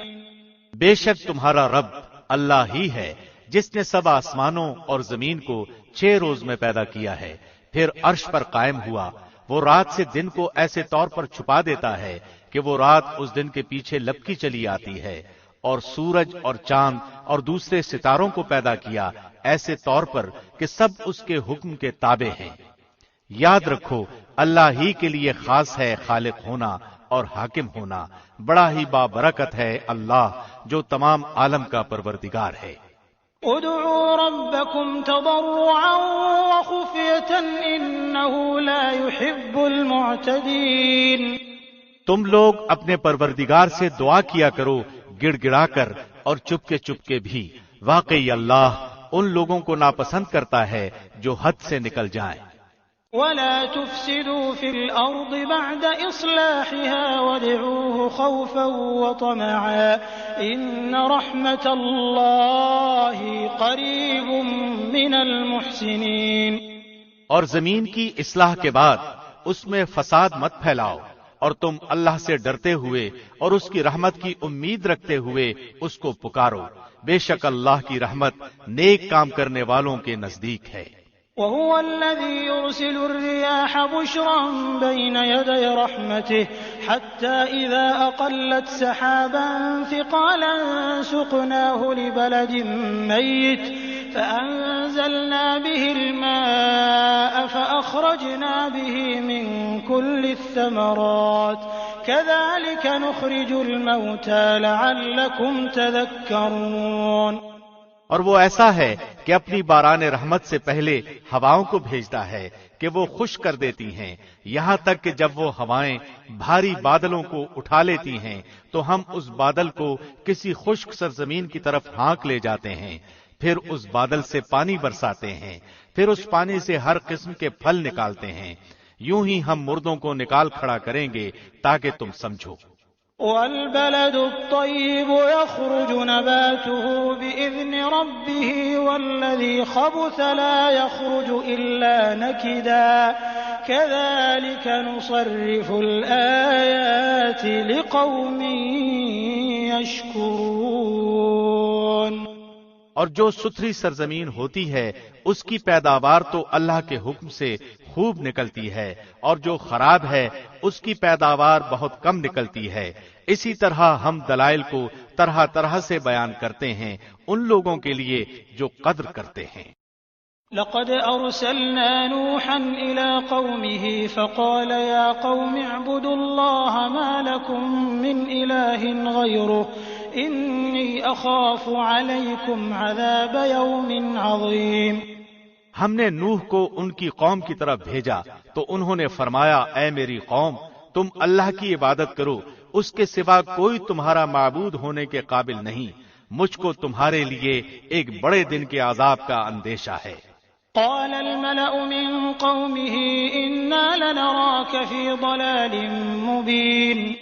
بے شک تمہارا رب اللہ ہی ہے جس نے 7 آسمانوں اور زمین کو 6 روز میں پیدا کیا ہے، پھر عرش پر قائم ہوا۔ وہ رات سے دن کو ایسے طور پر چھپا دیتا ہے کہ وہ رات اس دن کے پیچھے لپکی چلی آتی ہے، اور سورج اور چاند اور دوسرے ستاروں کو پیدا کیا ایسے طور پر کہ سب اس کے حکم کے تابع ہیں۔ یاد رکھو اللہ ہی کے لیے خاص ہے خالق ہونا اور حاکم ہونا، بڑا ہی بابرکت ہے اللہ جو تمام عالم کا پروردگار ہے۔ ادعوا ربكم تضرعا وخفية إنه لا يحب المعتدين۔ تم لوگ اپنے پروردگار سے دعا کیا کرو گڑ گڑا کر اور چپکے بھی، واقعی اللہ ان لوگوں کو ناپسند کرتا ہے جو حد سے نکل جائیں۔ ولا تفسدوا في الأرض بعد إصلاحها وادعوه خوفا وطمعا إن رحمة الله قريب من المحسنين۔ اور زمین کی اصلاح کے بعد اس میں فساد مت پھیلاؤ اور تم اللہ سے ڈرتے ہوئے اور اس کی رحمت کی امید رکھتے ہوئے اس کو پکارو، بے شک اللہ کی رحمت نیک کام کرنے والوں کے نزدیک ہے۔ وهو الذي يرسل الرياح بشرا بين يدي رحمته حتى إذا أقلت سحابا ثقالا سقناه لبلد ميت فأنزلنا به الماء فأخرجنا به من كل الثمرات كذلك نخرج الموتى لعلكم تذكرون۔ اور وہ ایسا ہے کہ اپنی باران رحمت سے پہلے ہواؤں کو بھیجتا ہے کہ وہ خشک کر دیتی ہیں، یہاں تک کہ جب وہ ہوائیں بھاری بادلوں کو اٹھا لیتی ہیں تو ہم اس بادل کو کسی خشک سرزمین کی طرف ہانک لے جاتے ہیں، پھر اس بادل سے پانی برساتے ہیں، پھر اس پانی سے ہر قسم کے پھل نکالتے ہیں، یوں ہی ہم مردوں کو نکال کھڑا کریں گے تاکہ تم سمجھو۔ والبلد الطيب يخرج نباته بإذن ربه والذي خبث لا يخرج إلا نكدا كذلك نصرف الآيات لقوم يشكرون۔ اور جو ستھری سرزمین ہوتی ہے اس کی پیداوار تو اللہ کے حکم سے خوب نکلتی ہے، اور جو خراب ہے اس کی پیداوار بہت کم نکلتی ہے۔ اسی طرح ہم دلائل کو طرح طرح سے بیان کرتے ہیں ان لوگوں کے لیے جو قدر کرتے ہیں۔ لقد أرسلنا نوحا إلى قومه فقال يا قوم اعبدوا الله ما لكم من إله غيره إني أخاف عليكم عذاب يوم عظيم۔ ہم نے نوح کو ان کی قوم کی طرف بھیجا تو انہوں نے فرمایا، اے میری قوم، تم اللہ کی عبادت کرو، اس کے سوا کوئی تمہارا معبود ہونے کے قابل نہیں، مجھ کو تمہارے لیے ایک بڑے دن کے عذاب کا اندیشہ ہے۔ قال الملأ من قومه إنا لنراك في ضلال مبين۔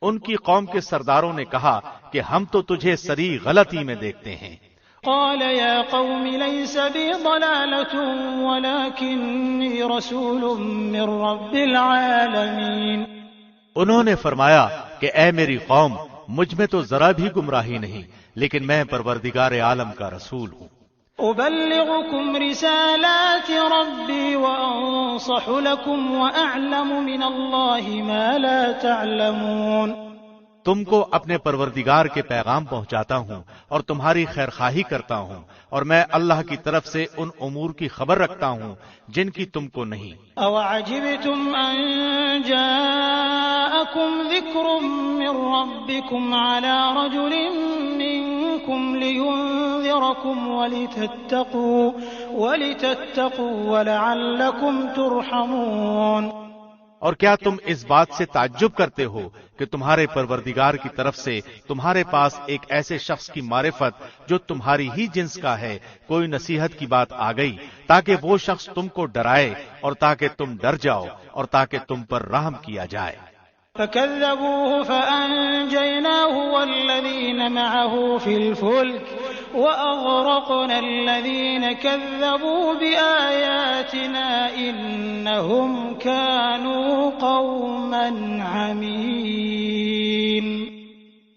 ان کی قوم کے سرداروں نے کہا کہ ہم تو تجھے سری غلطی میں دیکھتے ہیں۔ قال يا قوم ليس بي ضلالة ولكني رسول من رب العالمين۔ انہوں نے فرمایا کہ اے میری قوم، مجھ میں تو ذرا بھی گمراہی نہیں، لیکن میں پروردگار عالم کا رسول ہوں۔ أبلغكم رسالات ربي وأنصح لكم وأعلم من الله ما لا تعلمون۔ تم کو اپنے پروردگار کے پیغام پہنچاتا ہوں اور تمہاری خیر خواہی کرتا ہوں، اور میں اللہ کی طرف سے ان امور کی خبر رکھتا ہوں جن کی تم کو نہیں۔ أَوَعَجِبْتُمْ أَن جَاءَكُمْ ذِكْرٌ مِّن رَّبِّكُمْ عَلَىٰ رَجُلٍ مِّنكُمْ لِيُنذِرَكُمْ وَلِتَتَّقُوا وَلَعَلَّكُمْ تُرْحَمُونَ۔ اور کیا تم اس بات سے تعجب کرتے ہو کہ تمہارے پروردگار کی طرف سے تمہارے پاس ایک ایسے شخص کی معرفت جو تمہاری ہی جنس کا ہے کوئی نصیحت کی بات آ گئی تاکہ وہ شخص تم کو ڈرائے اور تاکہ تم ڈر جاؤ اور تاکہ تم پر رحم کیا جائے۔ فَكَذَّبُوهُ فَأَنجَيْنَاهُ وَالَّذِينَ مَعَهُ فِي الْفُلْكِ وَأَغْرَقْنَا الَّذِينَ كَذَّبُوا بِآيَاتِنَا إِنَّهُمْ كَانُوا قَوْمًا عَمِينَ۔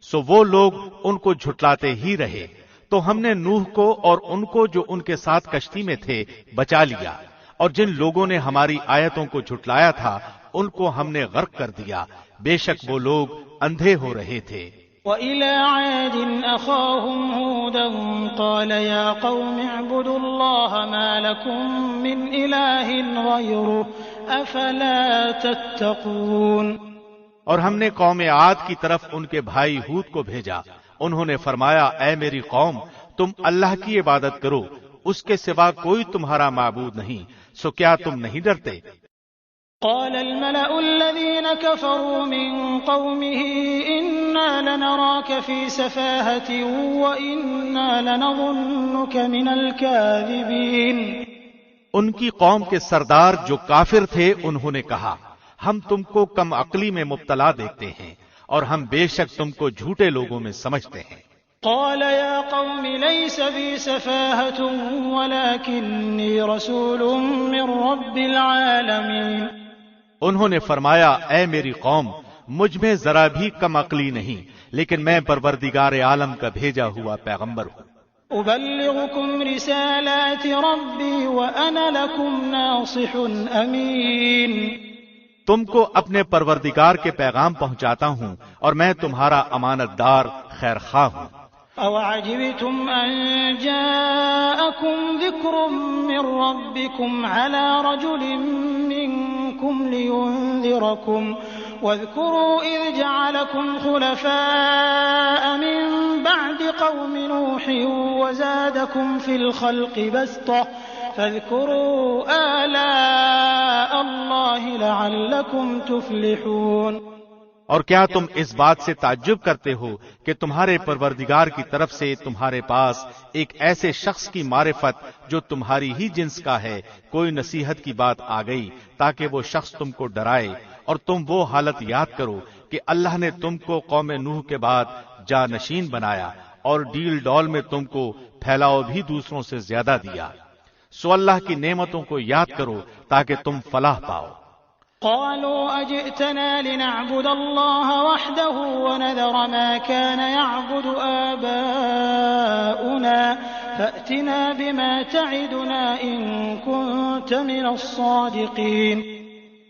سو وہ لوگ ان کو جھٹلاتے ہی رہے، تو ہم نے نوح کو اور ان کو جو ان کے ساتھ کشتی میں تھے بچا لیا، اور جن لوگوں نے ہماری آیتوں کو جھٹلایا تھا ان کو ہم نے غرق کر دیا، بے شک وہ لوگ اندھے ہو رہے تھے۔ وَإِلَىٰ عَادٍ أَخَاهُمْ هُودًا قَالَ يَا قَوْمِ اعْبُدُوا اللَّهَ مَا لَكُم مِّنْ إِلَٰهٍ غَيْرُهُ أَفَلَا تَتَّقُونَ۔ اور ہم نے قوم عاد کی طرف ان کے بھائی ہود کو بھیجا، انہوں نے فرمایا، اے میری قوم، تم اللہ کی عبادت کرو، اس کے سوا کوئی تمہارا معبود نہیں، سو کیا تم نہیں ڈرتے؟ قال الملأ الذين كفروا من قومه إنا لنراك في سفاهة وإنا لنظنك من الكاذبين۔ ان کی قوم کے سردار جو کافر تھے انہوں نے کہا، ہم تم کو کم عقلی میں مبتلا دیکھتے ہیں اور ہم بے شک تم کو جھوٹے لوگوں میں سمجھتے ہیں۔ قال يا قوم ليس بي سفاهة ولكني رسول من رب العالمين۔ انہوں نے فرمایا اے میری قوم مجھ میں ذرا بھی کم عقلی نہیں، لیکن میں پروردگار عالم کا بھیجا ہوا پیغمبر ہوں۔ أبلغكم رسالات ربي وأنا لكم ناصح أمين۔ تم کو اپنے پروردگار کے پیغام پہنچاتا ہوں اور میں تمہارا امانت دار خیر خواہ ہوں۔ أَوَعَجِبْتُمْ أَن جَاءَكُمْ ذِكْرٌ مِّن رَّبِّكُمْ عَلَىٰ رَجُلٍ مِّنكُمْ لِيُنذِرَكُمْ واذكروا إذ جعلكم خلفاء من بعد قوم نوح وزادكم في الخلق بسطة فاذكروا آلاء الله لعلكم تفلحون۔ اور کیا تم اس بات سے تعجب کرتے ہو کہ تمہارے پروردگار کی طرف سے تمہارے پاس ایک ایسے شخص کی معرفت جو تمہاری ہی جنس کا ہے کوئی نصیحت کی بات آ گئی تاکہ وہ شخص تم کو ڈرائے، اور تم وہ حالت یاد کرو کہ اللہ نے تم کو قوم نوح کے بعد جانشین بنایا اور ڈیل ڈول میں تم کو پھیلاؤ بھی دوسروں سے زیادہ دیا، سو اللہ کی نعمتوں کو یاد کرو تاکہ تم فلاح پاؤ۔ قالوا أجئتنا لنعبد الله وحده ونذر ما كان يعبد آباؤنا فأتنا بما تعدنا إن كنت من الصادقين۔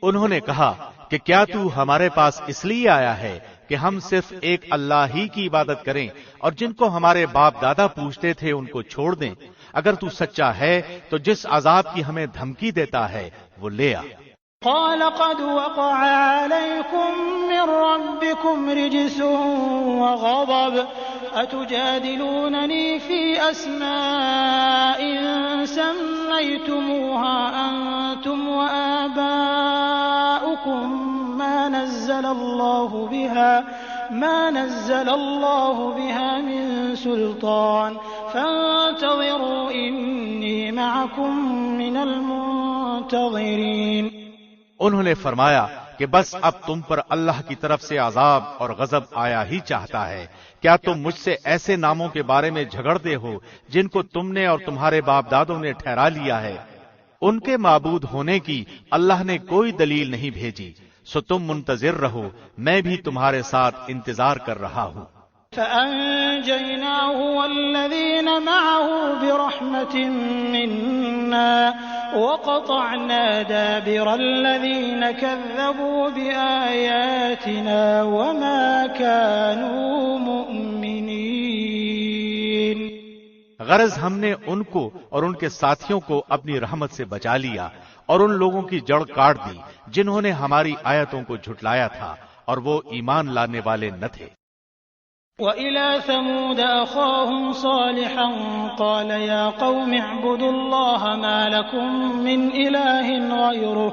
انہوں نے کہا کہ کیا تو ہمارے پاس اس لیے آیا ہے کہ ہم صرف ایک اللہ ہی کی عبادت کریں اور جن کو ہمارے باپ دادا پوچھتے تھے ان کو چھوڑ دیں؟ اگر تو سچا ہے تو جس عذاب کی ہمیں دھمکی دیتا ہے وہ لے آ۔ قال قد وقع عليكم من ربكم رجس وغضب أتجادلونني في أسماء سميتموها أنتم وآباؤكم ما نزل الله بها من سلطان فانتظروا إني معكم من المنتظرين۔ انہوں نے فرمایا کہ بس اب تم پر اللہ کی طرف سے عذاب اور غضب آیا ہی چاہتا ہے، کیا تم مجھ سے ایسے ناموں کے بارے میں جھگڑتے ہو جن کو تم نے اور تمہارے باپ دادوں نے ٹھہرا لیا ہے؟ ان کے معبود ہونے کی اللہ نے کوئی دلیل نہیں بھیجی، سو تم منتظر رہو، میں بھی تمہارے ساتھ انتظار کر رہا ہوں۔ فأنجيناه والذين معه برحمة منا وقطعنا دابر الذين كذبوا بآياتنا وما كانوا مؤمنين۔ غرض ہم نے ان کو اور ان کے ساتھیوں کو اپنی رحمت سے بچا لیا اور ان لوگوں کی جڑ کاٹ دی جنہوں نے ہماری آیتوں کو جھٹلایا تھا اور وہ ایمان لانے والے نہ تھے۔ وَإِلَى ثَمُودَ أَخَاهُمْ صَالِحًا قَالَ يَا قَوْمِ اعْبُدُوا اللَّهَ مَا لَكُم مِّنْ إِلَٰهٍ غَيْرُهُ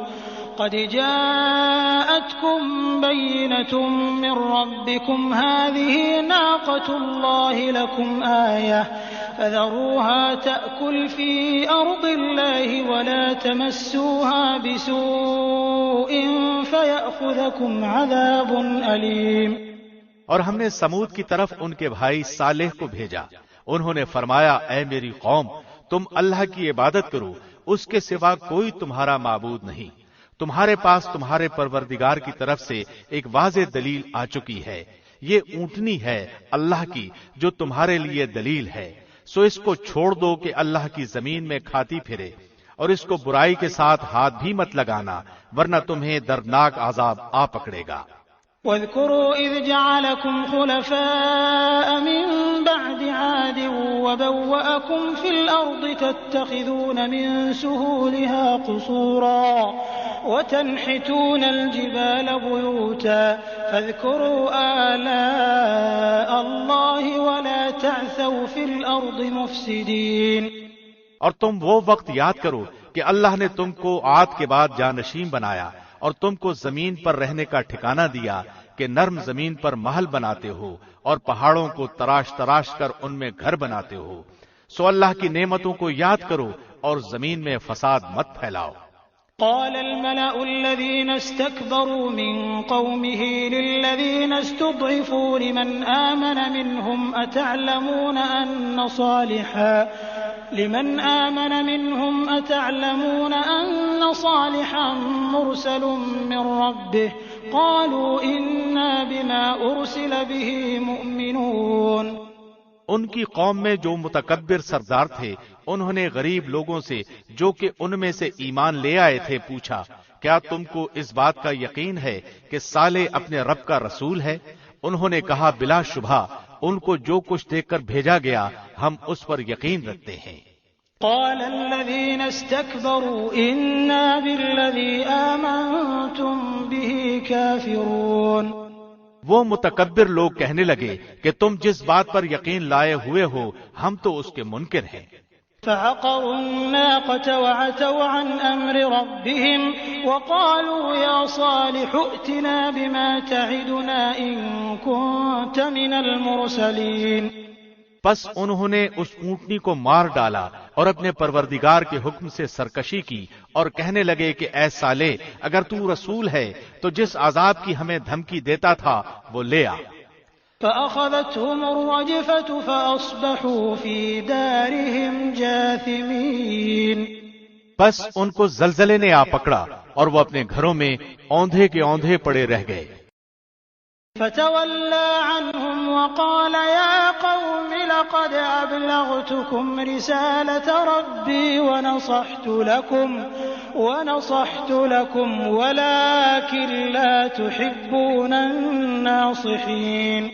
قَدْ جَاءَتْكُم بَيِّنَةٌ مِّن رَّبِّكُمْ هَٰذِهِ نَاقَةُ اللَّهِ لَكُمْ آيَةً فَذَرُوهَا تَأْكُلْ فِي أَرْضِ اللَّهِ وَلَا تَمَسُّوهَا بِسُوءٍ فَيَأْخُذَكُمْ عَذَابٌ أَلِيمٌ۔ اور ہم نے سمود کی طرف ان کے بھائی صالح کو بھیجا، انہوں نے فرمایا اے میری قوم تم اللہ کی عبادت کرو، اس کے سوا کوئی تمہارا معبود نہیں، تمہارے پاس تمہارے پروردگار کی طرف سے ایک واضح دلیل آ چکی ہے، یہ اونٹنی ہے اللہ کی جو تمہارے لیے دلیل ہے، سو اس کو چھوڑ دو کہ اللہ کی زمین میں کھاتی پھرے، اور اس کو برائی کے ساتھ ہاتھ بھی مت لگانا ورنہ تمہیں دردناک عذاب آ پکڑے گا۔ واذكروا إذ جعلكم خلفاء من بعد عاد وبوأكم في الأرض تتخذون من سهولها قصورا وتنحتون الجبال بيوتا فاذكروا آلاء الله ولا تعثوا في الأرض مفسدين۔ اور تم وہ وقت یاد کرو کہ اللہ نے تم کو عاد کے بعد جانشین بنایا اور تم کو زمین پر رہنے کا ٹھکانہ دیا کہ نرم زمین پر محل بناتے ہو اور پہاڑوں کو تراش تراش کر ان میں گھر بناتے ہو، سو اللہ کی نعمتوں کو یاد کرو اور زمین میں فساد مت پھیلاؤ۔ قال الملأ الذين استكبروا من قومه للذين استضعفوا لمن آمن منهم أتعلمون لمن آمن منهم أتعلمون أن صالحا مرسل من ربه قالوا إنا بما أرسل به مؤمنون۔ ان کی قوم میں جو متکبر سردار تھے انہوں نے غریب لوگوں سے جو کہ ان میں سے ایمان لے آئے تھے پوچھا، کیا تم کو اس بات کا یقین ہے کہ صالح اپنے رب کا رسول ہے؟ انہوں نے کہا، بلا شبہ ان کو جو کچھ دیکھ کر بھیجا گیا ہم اس پر یقین رکھتے ہیں۔ قال الذين استكبروا إنا بالذي آمنتم به كافرون۔ وہ متکبر لوگ کہنے لگے کہ تم جس بات پر یقین لائے ہوئے ہو ہم تو اس کے منکر ہیں۔ فعقروا الناقة وعتوا عن أمر ربهم وقالوا يا صالح ائتنا بما تعدنا إن كنت من المرسلين۔ پس انہوں نے اس اونٹنی کو مار ڈالا اور اپنے پروردگار کے حکم سے سرکشی کی اور کہنے لگے کہ اے صالح اگر تو رسول ہے تو جس عذاب کی ہمیں دھمکی دیتا تھا وہ لے آ۔ فأخذتهم الرجفة فأصبحوا في دارهم جاثمين۔ پس ان کو زلزلے نے آ پکڑا اور وہ اپنے گھروں میں اوندھے کے اوندھے پڑے رہ گئے۔ فتولى عنهم وقال يا قوم لقد أبلغتكم رسالة ربي ونصحت لكم ولكن لا تحبون الناصحين۔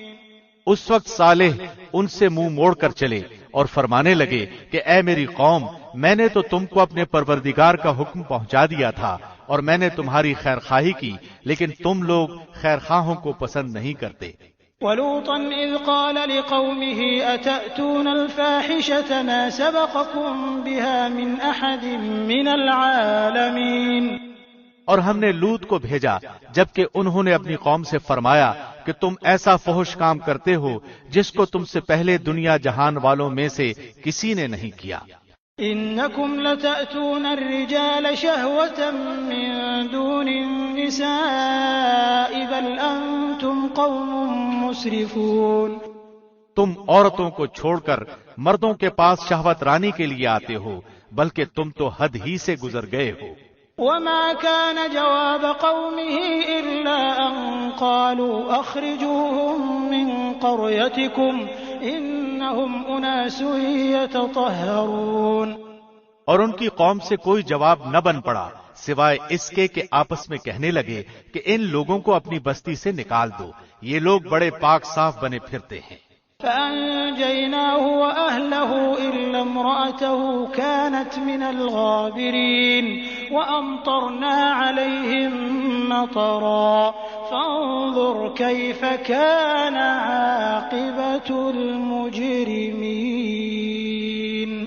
اس وقت صالح ان سے منہ موڑ کر چلے اور فرمانے لگے کہ اے میری قوم، میں نے تو تم کو اپنے پروردگار کا حکم پہنچا دیا تھا اور میں نے تمہاری خیر خواہی کی، لیکن تم لوگ خیر خواہوں کو پسند نہیں کرتے۔ وَلُوطًا إِذْ قَالَ لِقَوْمِهِ أَتَأْتُونَ الْفَاحِشَةَ مَا سَبَقَكُم بِهَا مِنْ أَحَدٍ مِّنَ الْعَالَمِينَ۔ اور ہم نے لوط کو بھیجا جبکہ انہوں نے اپنی قوم سے فرمایا کہ تم ایسا فحش کام کرتے ہو جس کو تم سے پہلے دنیا جہان والوں میں سے کسی نے نہیں کیا۔ إنكم لتأتون الرجال شهوة من دون النساء بل أنتم قوم مسرفون۔ تم عورتوں کو چھوڑ کر مردوں کے پاس شہوت رانی کے لیے آتے ہو بلکہ تم تو حد ہی سے گزر گئے ہو۔ وما كان جواب قومه إلا أن قالوا أخرجوهم من قريتكم إنهم أناس يتطهرون۔ اور ان کی قوم سے کوئی جواب نہ بن پڑا سوائے اس کے کہ آپس میں کہنے لگے کہ ان لوگوں کو اپنی بستی سے نکال دو، یہ لوگ بڑے پاک صاف بنے پھرتے ہیں۔ فأنجيناه وأهله إلا امرأته كانت من الغابرين وأمطرنا عليهم مطرا فانظر كيف كان عاقبة المجرمين۔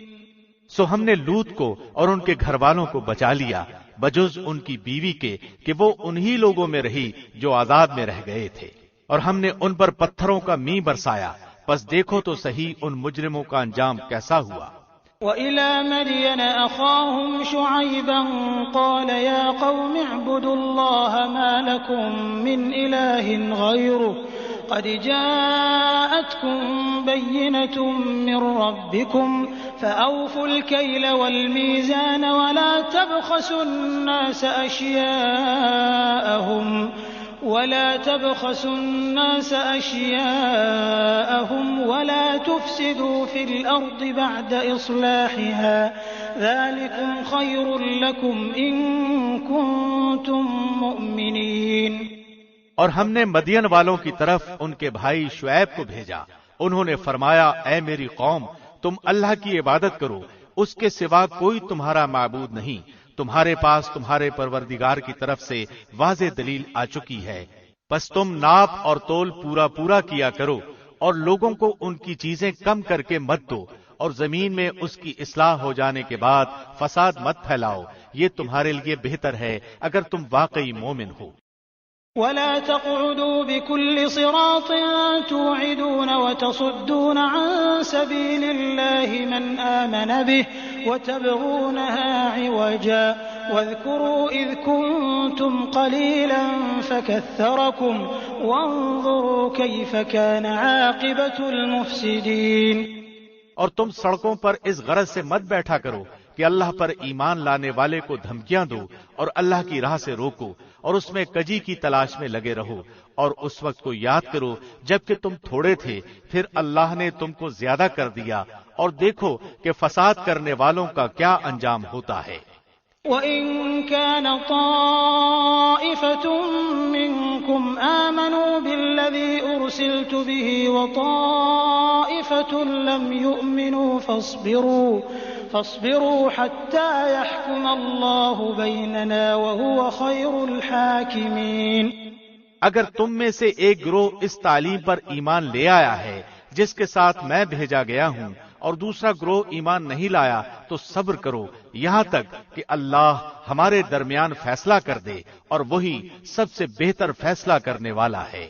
سو ہم نے لوط کو اور ان کے گھر والوں کو بچا لیا بجز ان کی بیوی کے کہ وہ انہی لوگوں میں رہی جو عذاب میں رہ گئے تھے، اور ہم نے ان پر پتھروں کا مینہ برسایا، پس دیکھو تو صحیح ان مجرموں کا انجام کیسا ہوا۔ وَإِلَى مَدْيَنَ أَخَاهُمْ شُعَيْبًا قَالَ يَا قَوْمِ اعْبُدُوا اللَّهَ مَا لَكُمْ مِنْ إِلَٰهٍ غَيْرُهُ قَدْ جَاءَتْكُمْ بَيِّنَةٌ مِّن رَّبِّكُمْ فَأَوْفُوا الْكَيْلَ وَالْمِيزَانَ وَلَا تَبْخَسُوا النَّاسَ أَشْيَاءَهُمْ وَلَا تُفْسِدُوا فِي الْأَرْضِ بَعْدَ إِصْلَاحِهَا ذَلِكُمْ خَيْرٌ لَكُمْ إِن كُنتُم مُّؤْمِنِينَ۔ اور ہم نے مدین والوں کی طرف ان کے بھائی شعیب کو بھیجا، انہوں نے فرمایا اے میری قوم تم اللہ کی عبادت کرو، اس کے سوا کوئی تمہارا معبود نہیں، تمہارے پاس تمہارے پروردگار کی طرف سے واضح دلیل آ چکی ہے، پس تم ناپ اور تول پورا کیا کرو اور لوگوں کو ان کی چیزیں کم کر کے مت دو، اور زمین میں اس کی اصلاح ہو جانے کے بعد فساد مت پھیلاؤ، یہ تمہارے لیے بہتر ہے اگر تم واقعی مومن ہو۔ ولا تقعدوا بكل صراط توعدون وتصدون عن سبيل الله من آمن به وتبغونها عوجا واذكروا إذ كنتم قليلا فكثركم وانظروا كيف كان عاقبة المفسدين۔ اور تم سڑکوں پر اس غرض سے مت بیٹھا کرو کہ اللہ پر ایمان لانے والے کو دھمکیاں دو اور اللہ کی راہ سے روکو، اور اس میں کجی کی تلاش میں لگے رہو، اور اس وقت کو یاد کرو جبکہ تم تھوڑے تھے، پھر اللہ نے تم کو زیادہ کر دیا، اور دیکھو کہ فساد کرنے والوں کا کیا انجام ہوتا ہے۔ وَإِن كَانَ طَائِفَةٌ مِّنكُمْ آمَنُوا بِالَّذِي أُرْسِلْتُ بِهِ وَطَائِفَةٌ لَّمْ يُؤْمِنُوا فاصبروا حَتَّى يَحْكُمَ اللَّهُ بَيْنَنَا وَهُوَ خَيْرُ الْحَاكِمِينَ۔ اگر تم میں سے ایک گروہ اس تعلیم پر ایمان لے آیا ہے جس کے ساتھ میں بھیجا گیا ہوں، اور دوسرا گروہ ایمان نہیں لایا، تو صبر کرو یہاں تک کہ اللہ ہمارے درمیان فیصلہ کر دے، اور وہی سب سے بہتر فیصلہ کرنے والا ہے۔